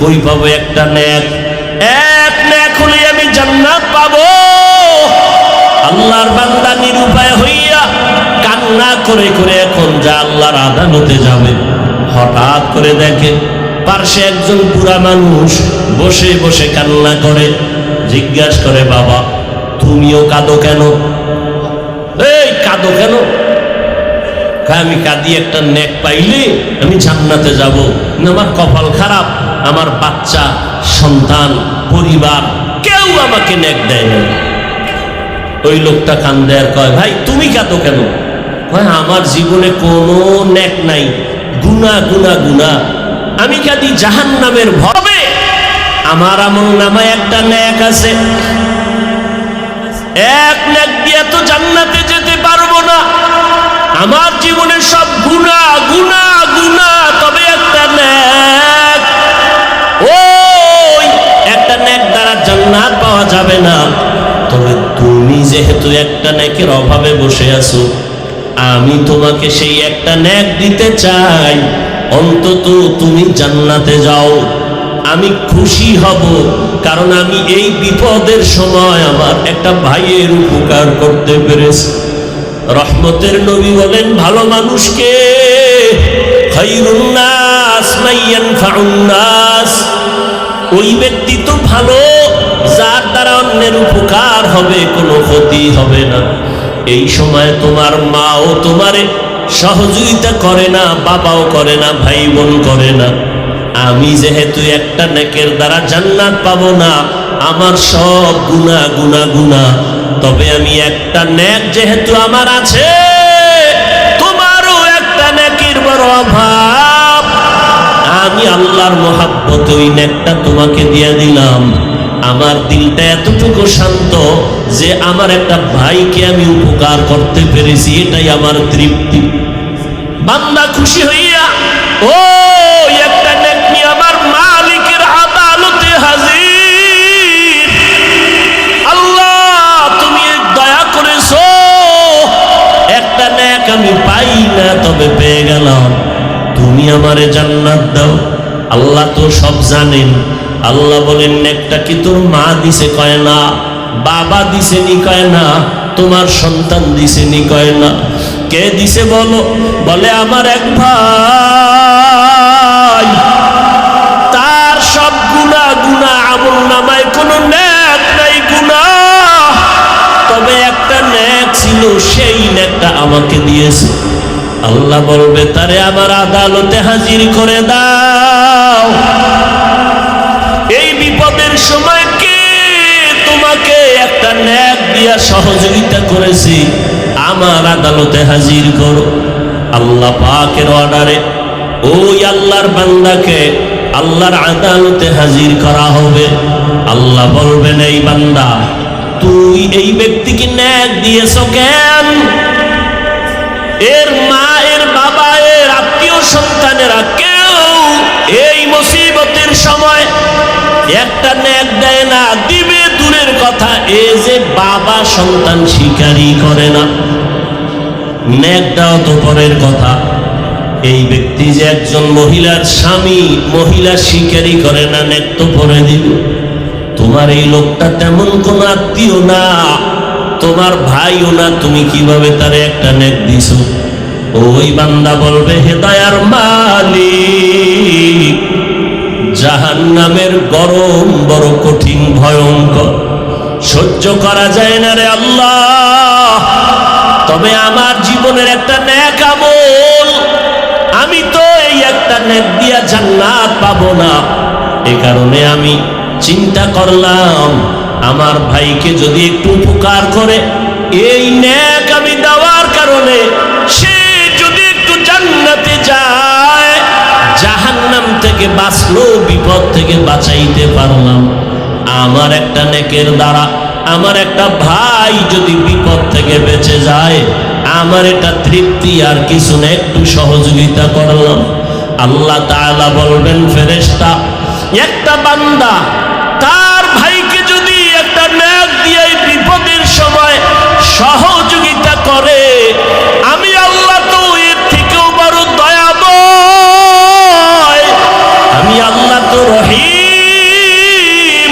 কই পাবো একটা নেক? এক নেক হলেই আমি জান্নাত পাবো। আল্লাহর বান্দা নিরুপায় হইয়া কান্না করে করে এখন যা আল্লাহর আদালতে যাবে, হঠাৎ করে দেখে পার্শ্বে একজন বুড়া মানুষ বসে বসে কান্না করে। জিজ্ঞাসা করে, বাবা তুমিও কাঁদো কেন? এই কাঁদো কেন? আমি কাঁদি একটা নেক পাইলে আমি জান্নাতে যাব। না, আমার কপাল খারাপ, আমার বাচ্চা সন্তান পরিবার কেউ আমাকে নেক দেয় না। ওই লোকটা কান্দে আর কয়, ভাই তুমি কাঁদো কেন? কয়, আমার জীবনে কোনো নেক নাই, গুনাহ গুনাহ গুনাহ। আমি কাঁদি জাহান্নামের ভয়ে। আমার আমল নামায় একটা নেক আছে, এক নেক দিয়ে তো জান্নাতে যেতে পারবো না। আমার জীবনের সব গুনাহ গুনাহ গুনাহ, তবে একটা নেক, ওই একটা নেক দ্বারা জান্নাত পাওয়া যাবে না। তবে তুমি যেহেতু একটা নেকের অভাবে বসে আছো, আমি তোমাকে সেই একটা নেক দিতে চাই। অন্তত তুমি জান্নাতে যাও, আমি খুশি হব। কারণ আমি এই বিপদের সময় আমার একটা ভাইয়ের উপকার করতে পেরেছি। রহমতের নবী বলেন, ভালো মানুষকে খায়রুন নাস মান ইয়ানফাউন নাস, ওই ব্যক্তি তো ভালো যার দ্বারা অন্যের উপকার হবে, কোনো ক্ষতি হবে না। এই সময় তোমার মাও তোমারে সহযোগিতা করে না, বাবাও করে না, ভাই বোন করে না। আমি যেহেতু একটা নেকের দ্বারা জান্নাত পাবো না, আমার সব গুনাহ গুনাহ গুনাহ, তবে আমি একটা নেক যেহেতু আমার আছে, তোমারও একটা নেকের বড় অভাব, আমি আল্লাহর মহাব্বতে ওই নেকটা তোমাকে দিয়ে দিলাম। আমার দিলটা এতটুকু শান্ত যে আমার একটা ভাইকে আমি উপকার করতে পেরেছি, এটাই আমার তৃপ্তি। বান্দা খুশি হইয়া ও একটা নেক নিয়ে আমার মালিকের আদালতে হাজির। আল্লাহ তুমি দয়া করেছো, একটা নেক আমি পাই না, তবে পেয়ে গেলাম। তুমি আমারে জান্নাত দাও। আল্লাহ তো সব জানেন। আল্লাহ বলেন, নেকটা কি তোর মা দিছে? কয় না। বাবা দিছে নি? কয় না। তোমার সন্তান দিছে নি? কয় না। কে দিছে বলো? বলে আমার এক ভাই, তার সব গুনাহ গুনাহ, আমল নামায় কোনো নেক নাই, গুনাহ, তবে একটা নেক ছিল, সেই নেকটা আমাকে দিয়েছে। আল্লাহ বলবে, তারে আমার আদালতে হাজির করে দাও। এই বিপদের সময় কে তোমাকে একটা নেক দিয়া সহযোগিতা করেছি, আমার আদালতে হাজির করো। আল্লাহ পাকের অর্ডারে ওই আল্লাহর বান্দাকে আল্লাহর আদালতে হাজির করা হবে। আল্লাহ বলবেন, এই বান্দা তুই এই ব্যক্তিকে নেক দিয়েছ কেন? এর মা, এর বাবা, এর আত্মীয় সন্তানেরা কেউ এই মুসিবতের সময় একটা নেক দেয় না, দিবে দূরের কথা, এ যে বাবা সন্তান স্বীকারই করে না। নেক দাও তো পরের কথা, এই ব্যক্তি যে একজন মহিলার স্বামী, মহিলা স্বীকারই করে না, নেক তো পরে দিব। তোমার এই লোকটা তেমন কোন আত্মীয় না, তোমার ভাইও না, তুমি কিভাবে তারে একটা নেক দিছো? ওই বান্দা বলবে, হে দয়ার মালিক, জাহান্নামের গরম বড় কঠিন ভয়ঙ্কর, সহ্য করা যায় না রে আল্লাহ। তবে আমার জীবনের একটা নেক আমল, আমি তো এই একটা নেক দিয়া জান্নাত পাবো না। এ কারণে আমি চিন্তা করলাম, আমার ভাইকে যদি একটু উপকার করে, এই নেক আমি দেওয়ার কারণে সে যদি একটু জান্নাতে যায়, আসলো বিপদ থেকে বাঁচাইতে পারলাম, আমার একটা নেকের দ্বারা আমার একটা ভাই যদি বিপদ থেকে বেঁচে যায়, আমার এটা তৃপ্তি, আর কিছু না, একটু সহযোগিতা করলাম। আল্লাহ তাআলা বলবেন, ফেরেশতা, একটা বান্দা তার ভাইকে যদি একটা নেক দিয়ে বিপদের সময় সহযোগিতা করে, আমি আল্লাহ তো এর থেকেও বড় দয়াময়, আমি আল্লাহ তো রহিম,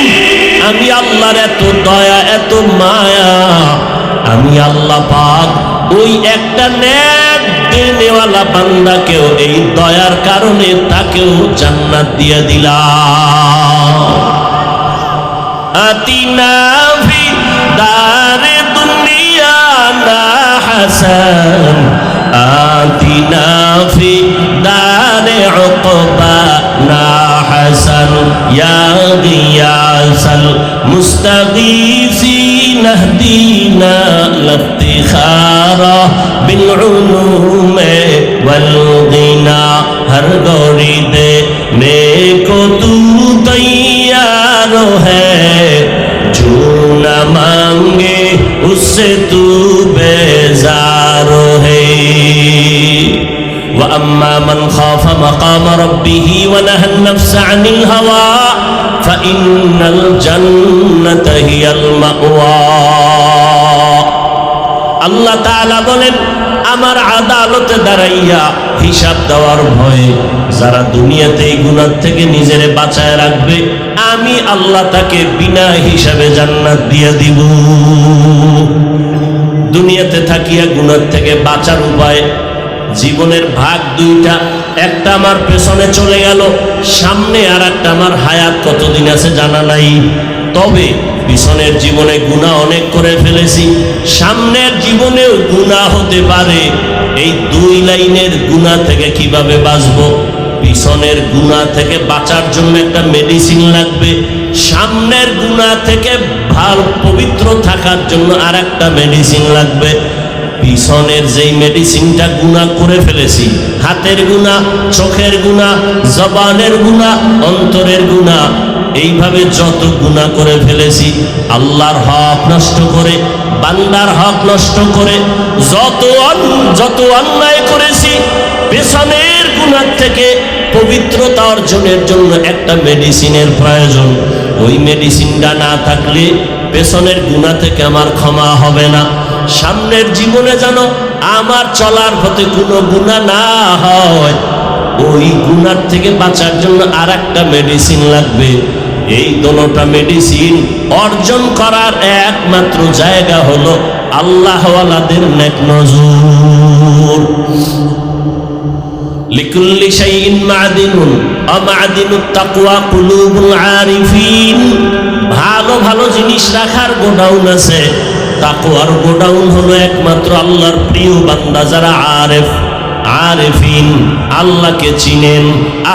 আমি আল্লাহর এত দয়া এত মায়া, আমি আল্লাহ পাক ওই একটা নেক দেনেওয়ালা বান্দাকেও এই দয়ার কারণে তাকেও জান্নাত দিয়ে দিলাম। আতিনা ফি দারে দুনিয়া না হাসান, আতিনা ফি দারে উকবা না হাসান, ইয়া গিয়াসাল মুস্তাগীসিন ইহদিনা লিফতিখারা বিল উলুমে ওয়াল গিনা, হর গৌরি দে নেকো তু তৈয়ার হ্যায়, जो न मांगे उससे तू बेजार है। وأما من خاف مقام ربه ونهى النفس عن الهوى فإن الجنة هي المأوى। আল্লাহ তাআলা বলেন, আমার আদালতে দাঁড়াইয়া হিসাব দেওয়ার ভয়ে যারা দুনিয়াতে এই গুনাহ থেকে নিজেরে বাঁচায় রাখবে, আমি আল্লাহ তাকে বিনা হিসাবে জান্নাত দিয়ে দিব। দুনিয়াতে থাকিয়া গুনাহ থেকে বাঁচার উপায়, জীবনের ভাগ দুইটা, একটা আমার পেছনে চলে গেল, সামনে আর একটা আমার হায়াত কতদিন আছে জানা নাই। তবে পিছনের জীবনে গুনাহ অনেক করে ফেলেছি, সামনের জীবনেও গুনাহ হতে পারে। এই দুই লাইনের গুনাহ থেকে কিভাবে বাঁচবো? পিছনের গুনাহ থেকে বাঁচার জন্য একটা মেডিসিন লাগবে, সামনের গুনাহ থেকে পবিত্র থাকার জন্য আর একটা মেডিসিন লাগবে। পিছনের যেই মেডিসিনটা গুনাহ করে ফেলেছি, হাতের গুনাহ, চোখের গুনাহ, জবানের গুনাহ, অন্তরের গুনাহ, এইভাবে যত গুনাহ করে ফেলেছি, আল্লাহর হক নষ্ট করে, বান্দার হক নষ্ট করে, যত অন্যায় করেছি, পেছনের গুনাহ থেকে পবিত্রতা অর্জনের জন্য একটা মেডিসিনের প্রয়োজন। ওই মেডিসিনটা না থাকলে পেছনের গুনাহ থেকে আমার ক্ষমা হবে না। সামনের জীবনে যেন আমার চলার পথে কোনো গুনাহ না হয়, ওই গুনাহ থেকে বাঁচার জন্য আর একটা মেডিসিন লাগবে। এই দোনোটা মেডিসিন অর্জন করার একমাত্র জায়গা হলো আল্লাহওয়ালাদের নেক নজর। লিকুল্লি শাইইন মা'দিনুন ওয়া মা'দিনুত তাকওয়া কুলুবুল আরিফিন। ভালো ভালো জিনিস রাখার গোডাউন আছে, তাকওয়ার গোডাউন হলো একমাত্র আল্লাহর প্রিয় বান্দা যারা আরেফ, আরেফিন, আল্লাহকে চিনেন,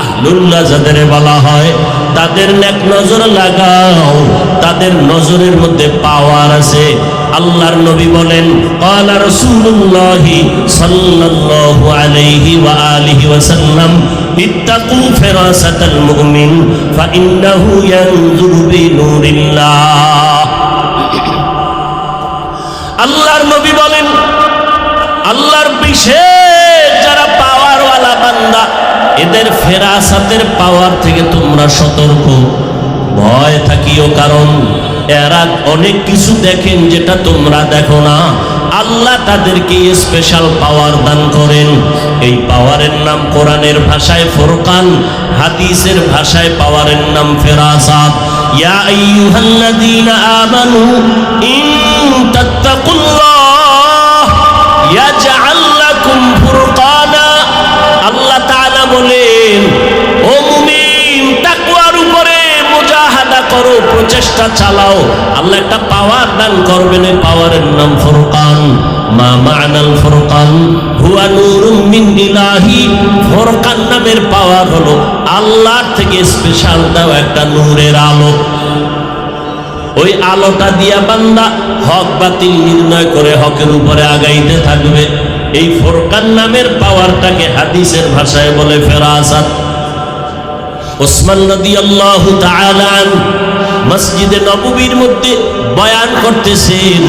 আহলুল্লাহ যাদের বলা হয়, তাদের নেক নজর লাগাও, তাদের নজরের মধ্যে পাওয়ার আছে। আল্লাহর নবী বলেন, ক্বালা রাসূলুল্লাহি সাল্লাল্লাহু আলাইহি ওয়া আলিহি ওয়াসাল্লাম, ইত্তাকু ফিরাসাতাল মুমিন ফাইন্নাহু ইয়ানজুরু বিনুরিল্লাহ। আল্লাহর নবী বলেন, আল্লাহর বিশেষ যারা পাওয়ারওয়ালা বান্দা, এদের ফেরাসাতের পাওয়ার থেকে তোমরা সতর্ক, ভয় থাকিও, কারণ এরা অনেক কিছু দেখেন যেটা তোমরা দেখো না। আল্লাহ তাদেরকে স্পেশাল পাওয়ার দান করেন। এই পাওয়ারের নাম কোরআনের ভাষায় ফুরকান, হাদিসের ভাষায় পাওয়ারের নাম ফেরাসাত। ইয়া আইয়ুহাল্লাযীনা আমানু ইন তাত্তাকুল্লাহ ইয়াজআল লাকুম ফুরকানা। আল্লাহ তাআলা বলেন, ও মুমিন, তাকওয়ার উপরে মুজাহাদা করো, প্রচেষ্টা চালাও, আল্লাহ একটা পাওয়ার দান করবেন। এই পাওয়ারের নাম ফুরকান। মা মা'নাল ফুরকান হুয়া নূরুম মিন ইলাহি। ফুরকান নামের পাওয়ার হলো আল্লাহর থেকে স্পেশাল দাও একটা নূরের আলো। ওই আলোটা দিয়া বান্দা হক বাতিল নির্ণয় করে হকের উপরে আগাইতে থাকবে। এই ফুরকান নামের পাওয়ারটাকে হাদিসের ভাষায় বলে ফেরাসাত। ওসমান রাদিয়াল্লাহু তাআলা আনহু মসজিদে নববীর মধ্যে বয়ান করতেছেন,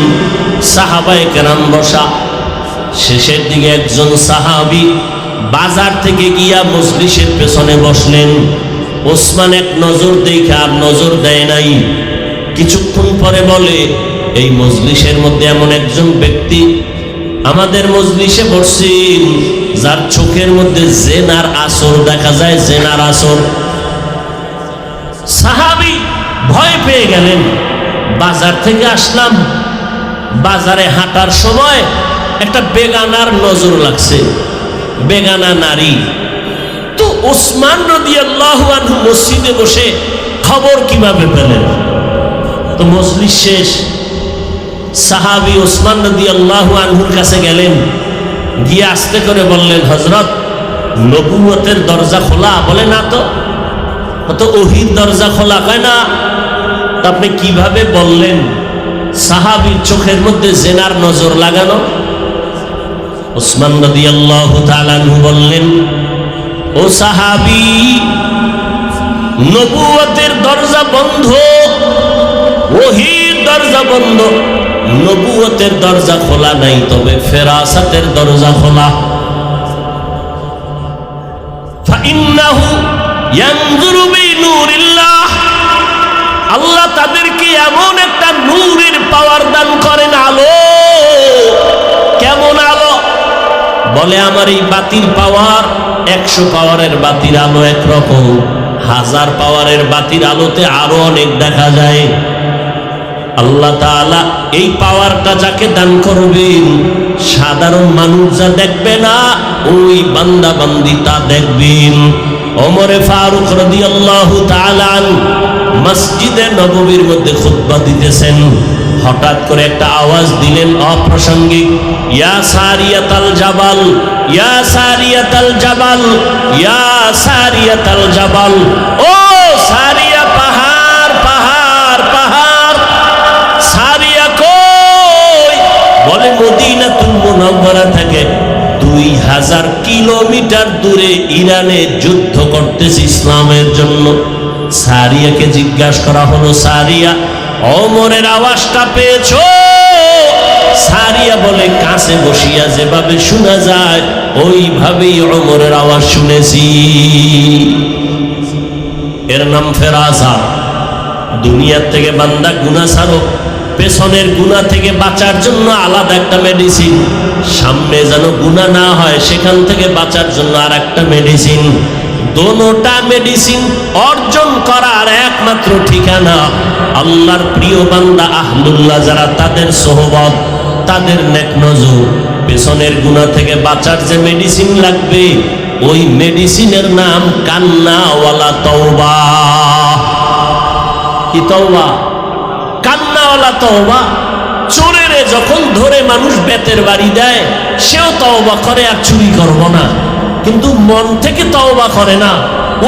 সাহাবায়ে কেরাম বসা। শেষের দিকে একজন সাহাবী বাজার থেকে গিয়া মজলিসের পেছনে বসলেন। ওসমান এক নজর দেখে আর নজর দেয় নাই। কিছুক্ষণ পরে বলে, এই মজলিসের মধ্যে এমন একজন ব্যক্তি আমাদের মজলিসে বসছেন যার চোখের মধ্যে জেনার আসর দেখা যায়, জেনার আসর। সাহাবী ভয় পেয়ে গেলেন। বাজার থেকে আসলাম, বাজারে হাঁটার সময় একটা বেগানার নজর লাগছে, বেগানা নারী। তো ওসমান রাদিয়াল্লাহু আনহু মসজিদে বসে খবর কিভাবে পেলেন? তো মজলিস শেষ, সাহাবী ওসমান রাদিয়াল্লাহু আনহুর কাছে গেলেন, গিয়ে আস্তে করে বললেন, হযরত নবুয়তের দরজা খোলা? বলে না তো, তো ওহীর দরজা খোলা। কয় না। তা আপনি কিভাবে বললেন সাহাবীর চোখের মধ্যে জেনার নজর লাগানো? ওসমান রাদিয়াল্লাহু তাআলা আনহু বললেন, ও সাহাবী, নবুয়তের দরজা বন্ধ, ওহীর দরজা বন্ধ, নবুয়তের দরজা খোলা নাই, তবে ফেরাসাতের দরজা খোলা। ফাইন্নাহু ইয়ানজুরু বিনূরিল্লাহ, আল্লাহ তাদেরকে এমন একটা নূরের পাওয়ার দান করেন, আলো। কেমন আলো? বলে আমার এই বাতির পাওয়ার 100 পাওয়ারের বাতির আলো একরকম, 1000 পাওয়ারের বাতির আলোতে আরো অনেক দেখা যায়। আল্লাহ তাআলা এই পাওয়ারটা যাকে দান করবেন, সাধারণ মানুষ যা দেখবে না, ওই বান্দা বান্দি তা দেখবেন। ওমরে ফারুক রাদিয়াল্লাহু তাআলা আনহু মসজিদে নববীর মধ্যে খুতবা দিতেছেন। হঠাৎ করে একটা আওয়াজ দিলেন অপ্রাসঙ্গিক, ইয়া সারিয়াতাল জাবাল, ইয়া সারিয়াতাল জাবাল, ইয়া সারিয়াতাল জাবাল। ও সারিয়া, পাহাড় পাহাড় পাহাড়। সারিয়া কই? বলে মদিনাতুল মুনাওয়ারা থেকে 2000 কিলোমিটার দূরে ইরানে যুদ্ধ করতেছে ইসলামের জন্য। সারিয়াকে জিজ্ঞাসা করা হলো, সারিয়া ওমরের আওয়াজটা পেয়েছো? সারিয়া বলে, কাছে বসিয়া যেভাবে শোনা যায় ওইভাবেই ওমরের আওয়াজ শুনেছি। এর নাম ফেরাসা। দুনিয়ার থেকে বান্দা গুনাহ ছাড়ো, পেছনের গুনাহ থেকে বাঁচার জন্য আলাদা একটা মেডিসিন, সামনে যেন গুনাহ না হয় সেখান থেকে বাঁচার জন্য আর একটা মেডিসিন। দোনোটা মেডিসিন অর্জন করার একমাত্র ঠিকানা আল্লাহর প্রিয় বান্দা আহলুল্লাহ যারা, তাদের সোহবত, তাদের নেক নজর। পেছনের গুনাহ থেকে বাঁচার যে মেডিসিন লাগবে, ওই মেডিসিনের নাম কান্নাওয়ালা তওবা। কি তওবা? কান্নাওয়ালা তওবা। চোরেরে যখন ধরে মানুষ বেতের বাড়ি দেয়, সেও তওবা করে আর চুরি করব না, কিন্তু মন থেকে তওবা করে না,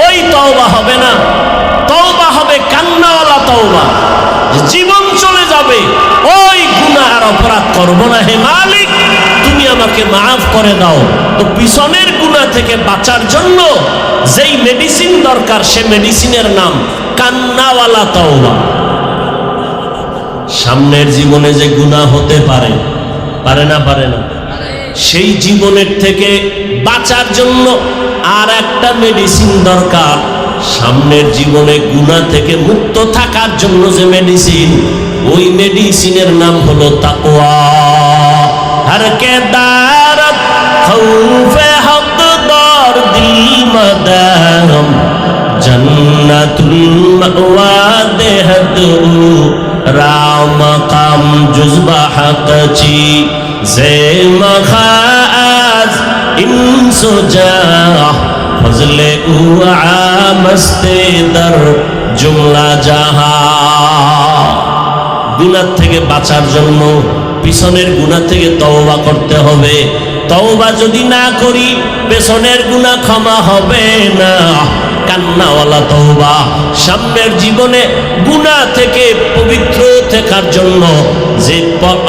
ওই তওবা হবে না। তওবা হবে কান্নাওয়ালা তওবা। জীবন চলে যাবে, ওই গুনাহ আর অপরাধ করব না, হে মালিক তুমি আমাকে মাফ করে দাও। তো পিছনের গুনাহ থেকে বাঁচার জন্য যেই মেডিসিন দরকার, সে মেডিসিনের নাম কান্নাওয়ালা তওবা। সামনের জীবনে যে গুনাহ হতে পারে, পারে না? পারে না। সেই জীবনের থেকে বাঁচার জন্য আর একটা মেডিসিন দরকার। সামনের জীবনে গুনাহ থেকে মুক্ত থাকার জন্য যে মেডিসিন, ওই মেডিসিনের নাম হলো তাকওয়া। হর কে দারত খৌফে হক দর দিল মদাম, জন্নাতুল মাওয়া দেহদু রাম কাম জুজবা হকচি জে মখাজ ইনসো জা ফজলে উআ মস্তে দর জুমলা জাহা। গুনাহ থেকে বাঁচার জন্য পিছনের গুনাহ থেকে তওবা করতে হবে। তওবা যদি না করি, পেছনের গুনাহ ক্ষমা হবে না। কান্নাওয়ালা তওবা। সামনের জীবনে গুনাহ থেকে পবিত্র থাকার জন্য যে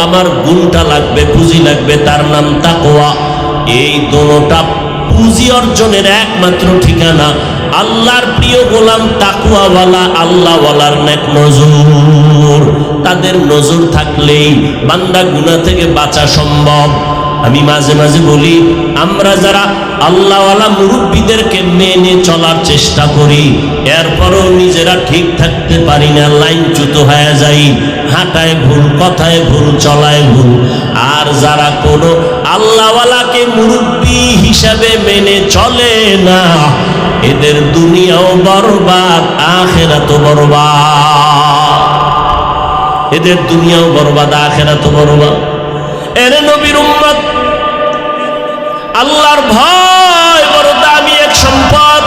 আমার গুণটা লাগবে, পুঁজি লাগবে, তার নাম তাকওয়া। এই দোনোটা পুঁজি অর্জনের একমাত্র ঠিকানা আল্লাহর প্রিয় গোলাম, তাকওয়াওয়ালা, আল্লাহওয়ালার নেক নজর, তাদের নজর থাকলেই বান্দা গুনাহ থেকে বাঁচা সম্ভব। আমি মাঝে মাঝে বলি, আমরা যারা আল্লাহওয়ালা মুরব্বীদেরকে মেনে চলার চেষ্টা করি, এরপরও নিজেরা ঠিক থাকতে পারি না, লাইনচ্যুত হয়ে যাই, হাঁটায় ভুল, কথায় ভুল, চলায় ভুল। আর যারা কোনো আল্লাহওয়ালাকে মুরব্বী হিসাবে মেনে চলে না, এদের দুনিয়াও বরবাদ, আখিরাতও বরবাদ। এদের দুনিয়াও বরবাদ, আখিরাতও বরবাদ। এর নবীর উম্মত, আল্লাহর ভয় বড় দামি এক সম্পদ।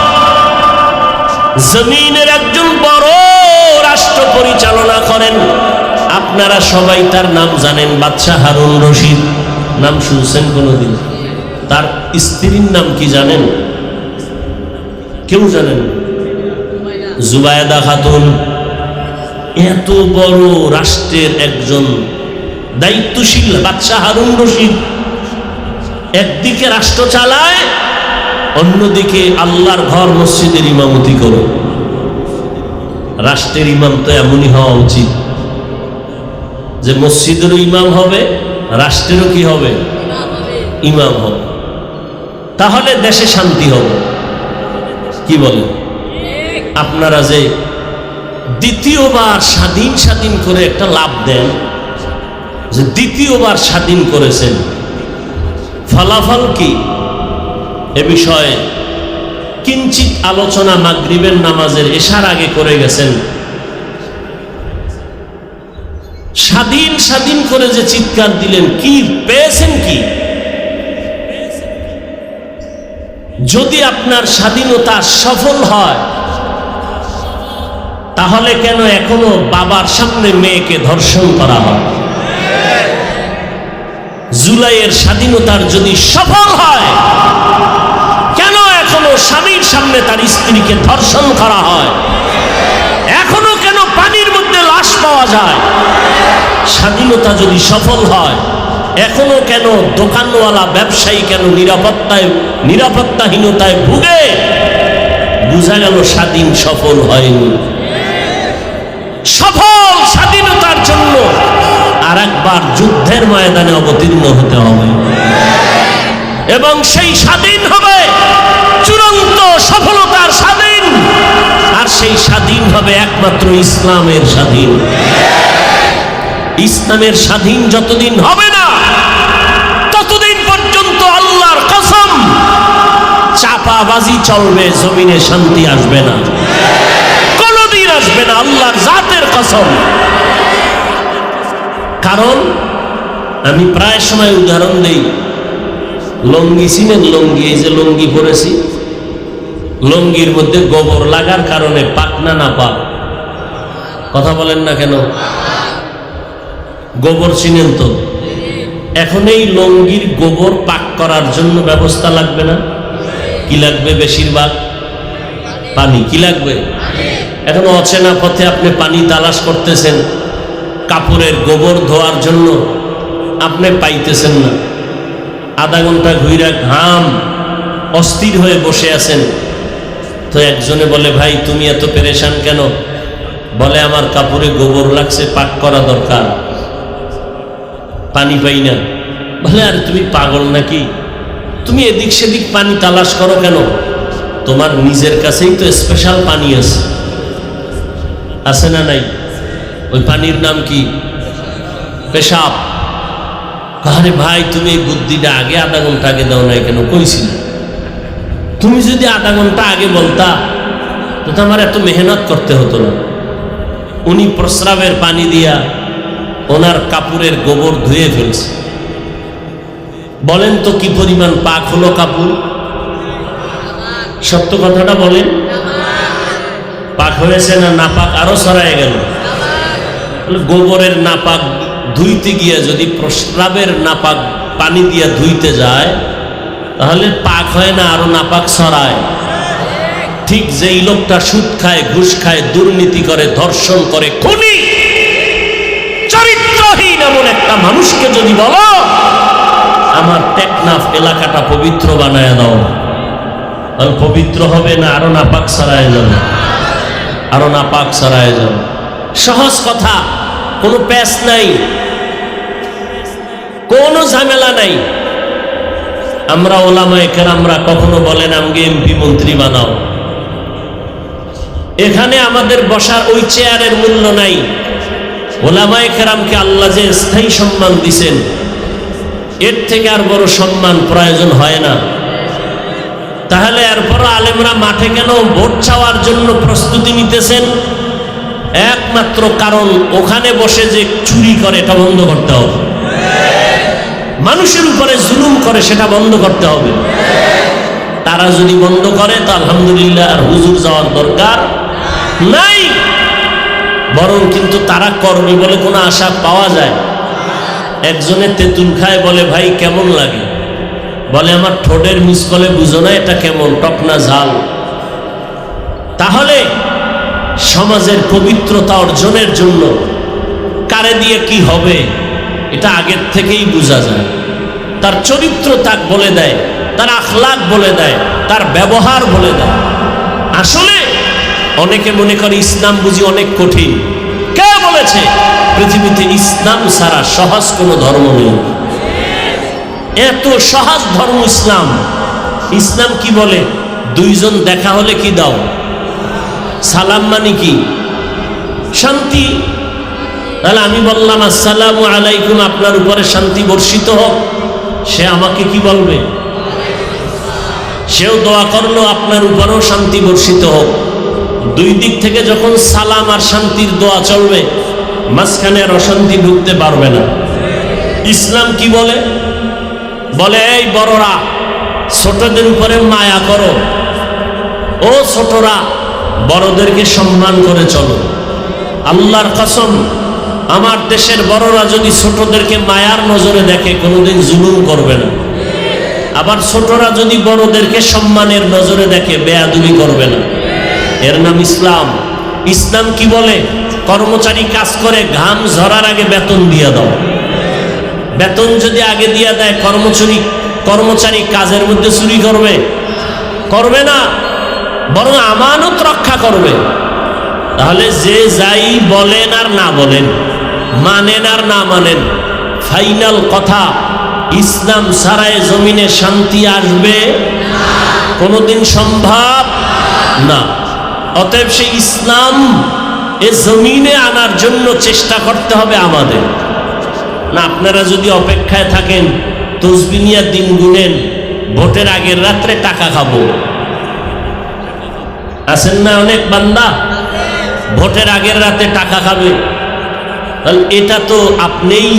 জমিনের একজন বড় রাষ্ট্র পরিচালনা করেন, আপনারা সবাই তার নাম জানেন, বাদশাহ হারুন রশিদ। নাম শুনছেন কোনোদিন? তার স্ত্রীর নাম কি জানেন? কেউ জানেন? জুবায়দা খাতুন। এত বড় রাষ্ট্রের একজন দায়িত্বশীল বাদশাহ হারুন রশিদ একদিকে রাষ্ট্র চালায়, অন্যদিকে আল্লাহর ঘর মসজিদের ইমামতি করে। রাষ্ট্রের ইমাম তো এমনই হওয়া উচিত যে মসজিদেরও ইমাম হবে, রাষ্ট্রেরও কি হবে? ইমাম হবে। তাহলে দেশে শান্তি হবে। কি বলে? আপনারা যে দ্বিতীয়বার স্বাধীন করে একটা লাভ দেন, যে দ্বিতীয়বার স্বাধীন করেছেন, ফলাফল কি? এ বিষয়ে কিঞ্চিত আলোচনা মাগরিবের নামাজের এশার আগে করে গেছেন। স্বাধীন করে যে চিৎকার দিলেন, কি পেয়েছেন? কি যদি আপনার স্বাধীনতা সফল হয়, তাহলে কেন এখনো বাবার সামনে মেয়েকে ধর্ষণ করা হয়? জুলাইয়ের স্বাধীনতার যদি সফল হয়, কেন এখনো স্বামীর সামনে তার স্ত্রীকে ধর্ষণ করা হয়? এখনো কেন পানির মধ্যে লাশ পাওয়া যায়? স্বাধীনতা যদি সফল হয়, এখনো কেন দোকানওয়ালা ব্যবসায়ী কেন নিরাপত্তাহীনতায় ভুগে? বোঝা গেল স্বাধীন সফল হয়নি। সফল স্বাধীনতার জন্য আর একবার যুদ্ধের ময়দানে অবতীর্ণ হতে হবে, এবং সেই স্বাধীন হবে চূড়ান্ত সফলতার স্বাধীন। আর সেই স্বাধীন হবে একমাত্র ইসলামের স্বাধীন। ইসলামের স্বাধীন যতদিন হবে না, ততদিন পর্যন্ত আল্লাহর কসম চাপাবাজি চলবে, জমিনে শান্তি আসবে না, কোনদিন আসবে না, আল্লাহর জাতের কসম। কারণ আমি প্রায় সময় উদাহরণ দেই, লঙ্গি চিনেন? লঙ্গি, এই যে লঙ্গি পরেছি, লঙ্গির মধ্যে গোবর লাগার কারণে পাকনা না পাক? কথা বলেন না কেন? গোবর চিনেন তো? এখন এই লঙ্গির গোবর পাক করার জন্য ব্যবস্থা লাগবে না? কি লাগবে? বেশিরভাগ পানি। কি লাগবে? এখন অচেনা পথে আপনি পানি তালাশ করতেছেন, কাপড়ের গোবর ধোয়ার জন্য আপনি পাইতেছেন না, আধা ঘন্টা ঘুরে ঘাম অস্থির হয়ে বসে আছেন। তো একজনে বলে, ভাই তুমি এত পেরেশান কেন? বলে, আমার কাপড়ে গোবর লাগছে, পাক করা দরকার, পানি পাই না। বলে, আর তুমি পাগল নাকি? তুমি এদিক সেদিক পানি তালাশ করো কেন? তোমার নিজের কাছেই তো স্পেশাল পানি আছে, আছে না নাই? ওই পানির নাম কি? পেশাব। আরে ভাই, তুমি এই বুদ্ধিটা আগে আধা ঘন্টা আগে দাও নাই কেন? কইছিল। তুমি যদি আধা ঘন্টা আগে বলতা, তো আমার এত মেহনত করতে হতো না। উনি প্রস্রাবের পানি দিয়া ওনার কাপড়ের গোবর ধুয়ে ফেলছে। বলেন তো কি পরিমাণ পাক হলো কাপড়? সত্য কথাটা বলেন, পাক হয়েছে না নাপাক আরো ছড়ায় গেল? গোবরের নাপাক ধুইতে গিয়া যদি প্রস্রাবের নাপাক পানি দিয়া ধুইতে যায়, তাহলে পাক হয় না, আরো নাপাক ছড়ায়। ঠিক যেই লোকটা সুদ খায়, ঘুষ খায়, দুর্নীতি করে, ধর্ষণ করে, খুনি, চরিত্রহীন এমন একটা মানুষকে যদি বলো আমার টেকনাফ এলাকাটা পবিত্র বানায় দাও, আর পবিত্র হবে না আরো নাপাক ছাড়ায় যাবে, আরো নাপাক ছাড়ায় যাবে। সহজ কথা, কোনো প্যাচ নাই, কোনো ঝামেলা নাই। আমরা ওলামায়ে কেরামরা কখনো বলেন আমাকে এমপি মন্ত্রী বানাও, এখানে আমাদের বসার ওই চেয়ারের মূল্য নাই। ওলামায়ে কেরামকে আল্লাহ যে স্থায়ী সম্মান দিছেন, এর থেকে আর বড় সম্মান প্রয়োজন হয় না। তাহলে এরপর আলেমরা মাঠে কেন ভোট চাওয়ার জন্য প্রস্তুতি নিতেছেন? একমাত্র কারণ, ওখানে বসে যে চুরি করে এটা বন্ধ করতে হবে, মানুষের উপরে জুলুম করে সেটা বন্ধ করতে হবে। তারা যদি বন্ধ করে তো আলহামদুলিল্লাহ, আর হুজুর যাওয়ার দরকার নাই। বরং কিন্তু তারা করবে বলে কোনো আশা পাওয়া যায়। একজনে তেঁতুল খায়, বলে ভাই কেমন লাগে? বলে আমার ঠোঁটের মিসকলে বুঝো না এটা কেমন, টক না ঝাল। তাহলে সমাজের পবিত্রতা অর্জনের জন্য কারে দিয়ে কি হবে এটা আগের থেকেই বোঝা যায়। তার চরিত্র তাক বলে দেয়, তার আখলাক বলে দেয়, তার ব্যবহার বলে দেয়। আসলে অনেকে মনে করে ইসলাম বুঝি অনেক কঠিন। কে বলেছে পৃথিবীতে ইসলাম ছাড়া সহজ কোনো ধর্ম নেই? এত সহজ ধর্ম ইসলাম। ইসলাম কি বলে? দুইজন দেখা হলে কি দাও? সালাম মানে কি? শান্তি। তাহলে আমি বললাম আসসালামু আলাইকুম, আপনার উপরে শান্তি বর্ষিত হোক, সে আমাকে কি বলবে? সেও দোয়া করলো আপনার উপরেও শান্তি বর্ষিত হোক। দুই দিক থেকে যখন সালাম আর শান্তির দোয়া চলবে, মাঝখানে আর অশান্তি ঢুকতে পারবে না। ইসলাম কি বলে? বলে এই বড়রা, ছোটদের উপরে মায়া করো, ও ছোটরা বড়দেরকে সম্মান করে চলো। আল্লাহর কসম, আমার দেশের বড়রা যদি ছোটদেরকে মায়ার নজরে দেখে কোনোদিন জুলুম করবে না। আবার ছোটরা যদি বড়দেরকে সম্মানের নজরে দেখে বেয়াদবি করবে না। এর নাম ইসলাম। ইসলাম কি বলে? কর্মচারী কাজ করে, ঘাম ঝরার আগে বেতন দিয়ে দাও। বেতন যদি আগে দিয়ে দেয়, কর্মচারী কাজের মধ্যে চুরি করবে? করবে না, বরং আমানত রক্ষা করবে। তাহলে যে যাই বলেন আর না বলেন, মানেন আর না মানেন, ফাইনাল কথা, ইসলাম ছাড়াই জমিনে শান্তি আসবে কোনোদিন সম্ভব না। অতএব সেই ইসলাম এ জমিনে আনার জন্য চেষ্টা করতে হবে আমাদের। না আপনারা যদি অপেক্ষায় থাকেন, তসবিহ নিয়ে দিন গুনেন, ভোটের আগের রাত্রে টাকা খাবো, আছেন না অনেক বান্দা, ভোটের আগের রাতে টাকা খাবে, তাহলে এটা তো আপনিই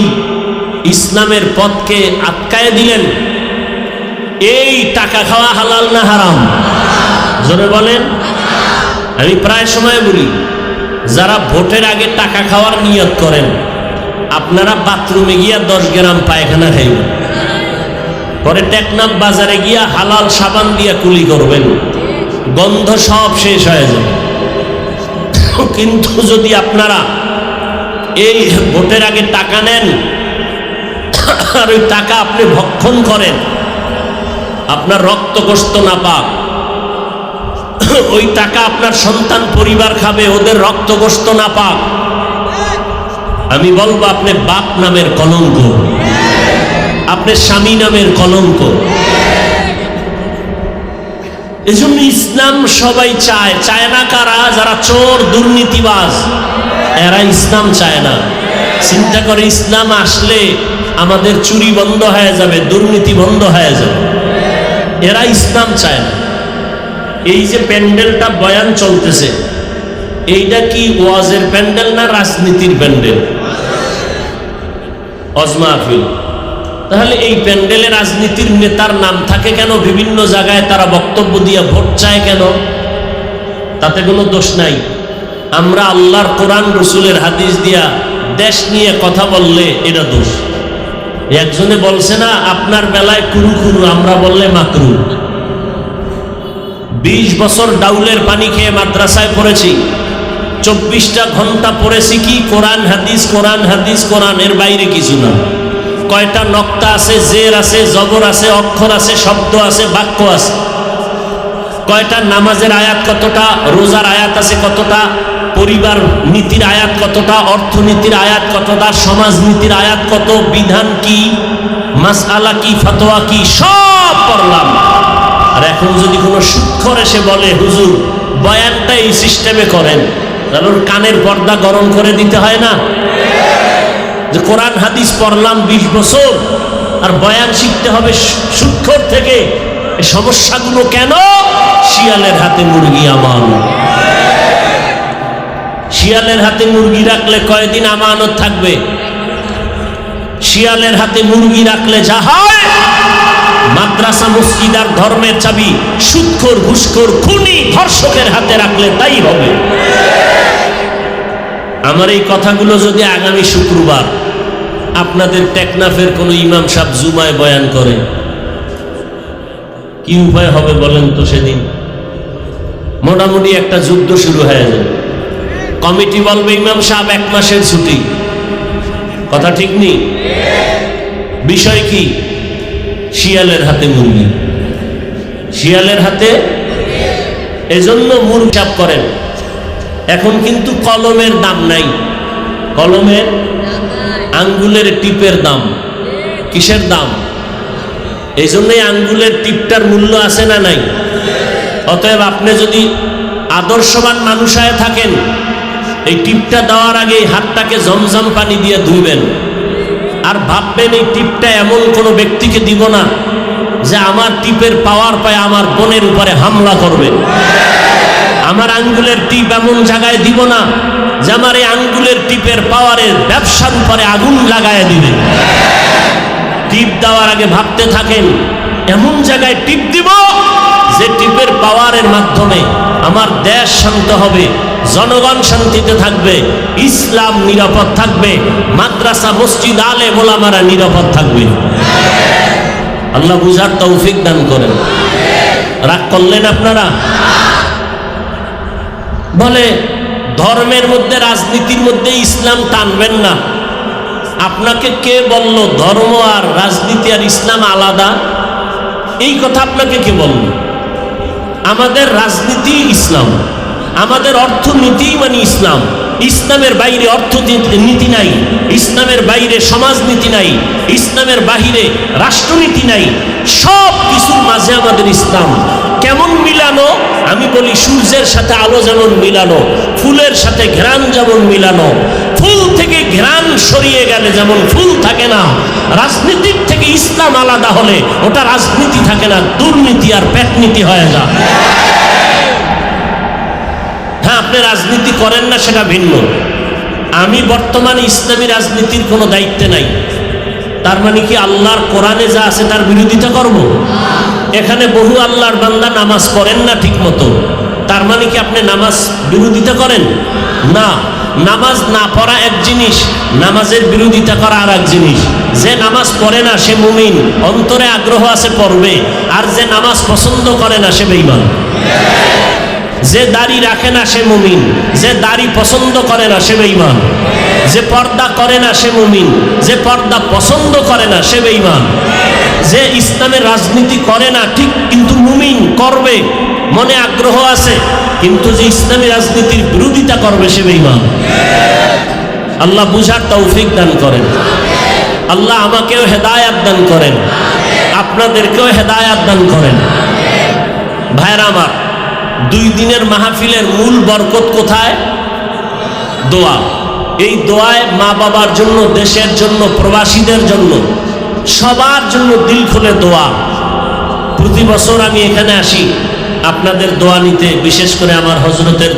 ইসলামের পথকে আটকায় দিলেন। এই টাকা খাওয়া হালাল না হারাম? জোরে বলেন। আমি প্রায় সময় বলি, যারা ভোটের আগে টাকা খাওয়ার নিয়ত করেন, আপনারা বাথরুমে গিয়া 10 গ্রাম পায়খানা খাইবেন, পরে টেকনাফ বাজারে গিয়া হালাল সাবান দিয়া কুলি করবেন, গন্ধ সব শেষ হয়ে যাবে। কিন্তু যদি আপনারা এই ভোটের আগে টাকা নেন আর ওই টাকা আপনি ভক্ষণ করেন, আপনার রক্ত গোশত না পাক, ওই টাকা আপনার সন্তান পরিবার খাবে, ওদের রক্ত গোশত না পাক, আমি বলবো আপনি বাপ নামের কলঙ্ক, আপনি স্বামী নামের কলঙ্ক। এজন্য ইসলাম সবাই চায়। চায় না কারা? যারা চোর দুর্নীতিবাজ, এরা ইসলাম চায় না। চিন্তা করে ইসলাম আসলে আমাদের চুরি বন্ধ হয়ে যাবে, দুর্নীতি বন্ধ হয়ে যাবে। এরা ইসলাম চায় না। এই যে প্যান্ডেলটা বয়ান চলতেছে, এইটা কি ওয়াজের প্যান্ডেল না রাজনীতির প্যান্ডেল? ওয়াজ মাহফিল। তাহলে এই প্যান্ডেলে রাজনীতির নেতার নাম থাকে কেন? বিভিন্ন জায়গায় তারা বক্তব্য দিয়ে ভোট চায় কেন? তাতে কোনো দোষ নাই। আমরা আল্লাহর কোরআন রসুলের হাদিস দিয়া দেশ নিয়ে কথা বললে এটা দোষ। একজনে বলছে না, আপনার বেলায় কুরু কুরু, আমরা বললে মাকরু। 20 বছর ডাউলের পানি খেয়ে মাদ্রাসায় পড়েছি, 24টা ঘন্টা পড়েছি কি কোরআন হাদিস, কোরআন হাদিস, কোরআন, এর বাইরে কিছু না। কয়টা নক্তা আছে, জের আছে, জবর আছে, অক্ষর আছে, শব্দ আছে, বাক্য আছে। কয়টা নামাজের আয়াত কতটা, রোজার আয়াত আছে কতটা, পরিবার নীতির আয়াত কতটা, অর্থনীতির আয়াত কতটা, সমাজনীতির আয়াত কত, বিধান কি, মাসআলা কি, ফতোয়া কি, সব পড়লাম। আর এখন যদি কোনো সুৎখর এসে বলে হুজুর বয়ানটা এই সিস্টেমে করেন, তাহলে ওর কানের পর্দা গরম করে দিতে হয় না? যে কোরআন হাদিস পড়লাম 20 বছর আর বয়ান শিখতে হবে সুৎখর থেকে। এই সমস্যাগুলো কেন? শিয়ালের হাতে মুরগি আমানত। শিয়ালের হাতে মুরগি রাখলে কয়দিন আমানত থাকবে? শিয়ালের হাতে মুরগি রাখলে যা হয়, মাদ্রাসা মসজিদ আর ধর্মের চাবি সুৎখোর, ঘুষখোর, খুনি, ধর্ষকের হাতে রাখলে তাই হবে। আমার এই কথাগুলো যদি আগামী শুক্রবার আপনাদের টেকনাফের কোনো ইমাম সাহেব জুমায় বয়ান করে, কি উপায় হবে বলেন তো? সেদিন মোটামুটি একটা যুদ্ধ শুরু হয়ে যাবে। কমিটি বলবে ইমাম সাহেব 1 মাসের ছুটি। কথা ঠিক নেই? বিষয় কি? শিয়ালের হাতে মুরগি। শিয়ালের হাতে, এজন্য মুরগি চাপ করেন। এখন কিন্তু কলমের দাম নাই, কলমের আঙ্গুলের টিপের দাম। কিসের দাম? এই জন্যই আঙ্গুলের টিপটার মূল্য আছে না নাই? অতএব আপনি যদি আদর্শবান মানুষ হয়ে থাকেন, এই টিপটা দেওয়ার আগে এই হাতটাকে জমজম পানি দিয়ে ধুইবেন। আর ভাববেন এই টিপটা এমন কোনো ব্যক্তিকে দিব না যে আমার টিপের পাওয়ার পায় আমার বোনের উপরে হামলা করবে। আমার আঙ্গুলের টিপ এমন জায়গায় দিব না যে আমার এই আঙ্গুলের টিপের পাওয়ারের ব্যবসার উপরে আগুন লাগায় দিবে। টিপ দেওয়ার আগে ভাবতে থাকেন এমন জায়গায় টিপ দিব যে টিপের পাওয়ারের মাধ্যমে আমার দেশ শান্ত হবে, জনগণ শান্তিতে থাকবে, ইসলাম নিরাপদ থাকবে, মাদ্রাসা মসজিদ আলেম ওলামারা নিরাপদ থাকবে। আল্লাহ বুঝার তৌফিক দান করেন। রাগ করলেন আপনারা? বলে ধর্মের মধ্যে, রাজনীতির মধ্যে ইসলাম টানবেন না। আপনাকে কে বলল ধর্ম আর রাজনীতি আর ইসলাম আলাদা? এই কথা আপনাকে কে বলল? আমাদের রাজনীতি ইসলাম, আমাদের অর্থনীতি মানে ইসলাম। ইসলামের বাইরে অর্থনীতি নাই, ইসলামের বাইরে সমাজনীতি নাই, ইসলামের বাইরে রাষ্ট্রনীতি নাই। সব কিছুর মাঝে আমাদের ইসলাম। কেমন মিলানো? আমি বলি সূর্যের সাথে আলো যেমন মিলানো, ফুলের সাথে ঘ্রাণ যেমন মিলানো। ফুল থেকে ঘ্রাণ সরিয়ে গেলে যেমন ফুল থাকে না, রাজনীতির থেকে ইসলাম আলাদা হলে ওটা রাজনীতি থাকে না, দুর্নীতি আর পেটনীতি হয়ে যায়। হ্যাঁ, আপনি রাজনীতি করেন না সেটা ভিন্ন। আমি বর্তমানে ইসলামী রাজনীতির কোনো দায়িত্বে নাই। তার মানে কি আল্লাহর কোরআনে যা আছে তার বিরোধিতা করব? এখানে বহু আল্লাহর বান্দা নামাজ পড়েন না ঠিক মতো, তার মানে কি আপনি নামাজ বিরোধিতা করেন? না, নামাজ না পড়া এক জিনিস, নামাজের বিরোধিতা করা আর এক জিনিস। যে নামাজ পড়ে না সে মুমিন, অন্তরে আগ্রহ আছে পড়বে, আর যে নামাজ পছন্দ করে না সে বেঈমান। যে দাড়ি রাখে না সে মুমিন, যে দাড়ি পছন্দ করে না সে বেঈমান। যে পর্দা করে না সে মুমিন, যে পর্দা পছন্দ করে না সে বেঈমান। যে ইসলামের রাজনীতি করে না ঠিক, কিন্তু মুমিন করবে, মনে আগ্রহ আছে, কিন্তু যে ইসলামী রাজনীতির বিরোধিতা করবে সে বেঈমান। আল্লাহ বুঝার তৌফিক দান করেন। আল্লাহ আমাকেও হেদায়াত দান করেন, আপনাদেরকেও হেদায়াত দান করেন। ভাইরা আমার, 2 দিনের মাহফিলের মূল বরকত কোথায়? দোয়া। এই দোয়ায় মা বাবার জন্য, দেশের জন্য, প্রবাসীদের জন্য, সবার জন্য দিল খুলে দোয়া। প্রতি বছর আমি এখানে আসি আপনাদের দোয়া নিতে, বিশেষ করে আমার হযরতের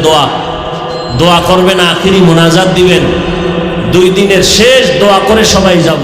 দোয়া করবেন, আখিরি মোনাজাত দিবেন। 2 দিনের শেষ দোয়া করে সবাই যাব।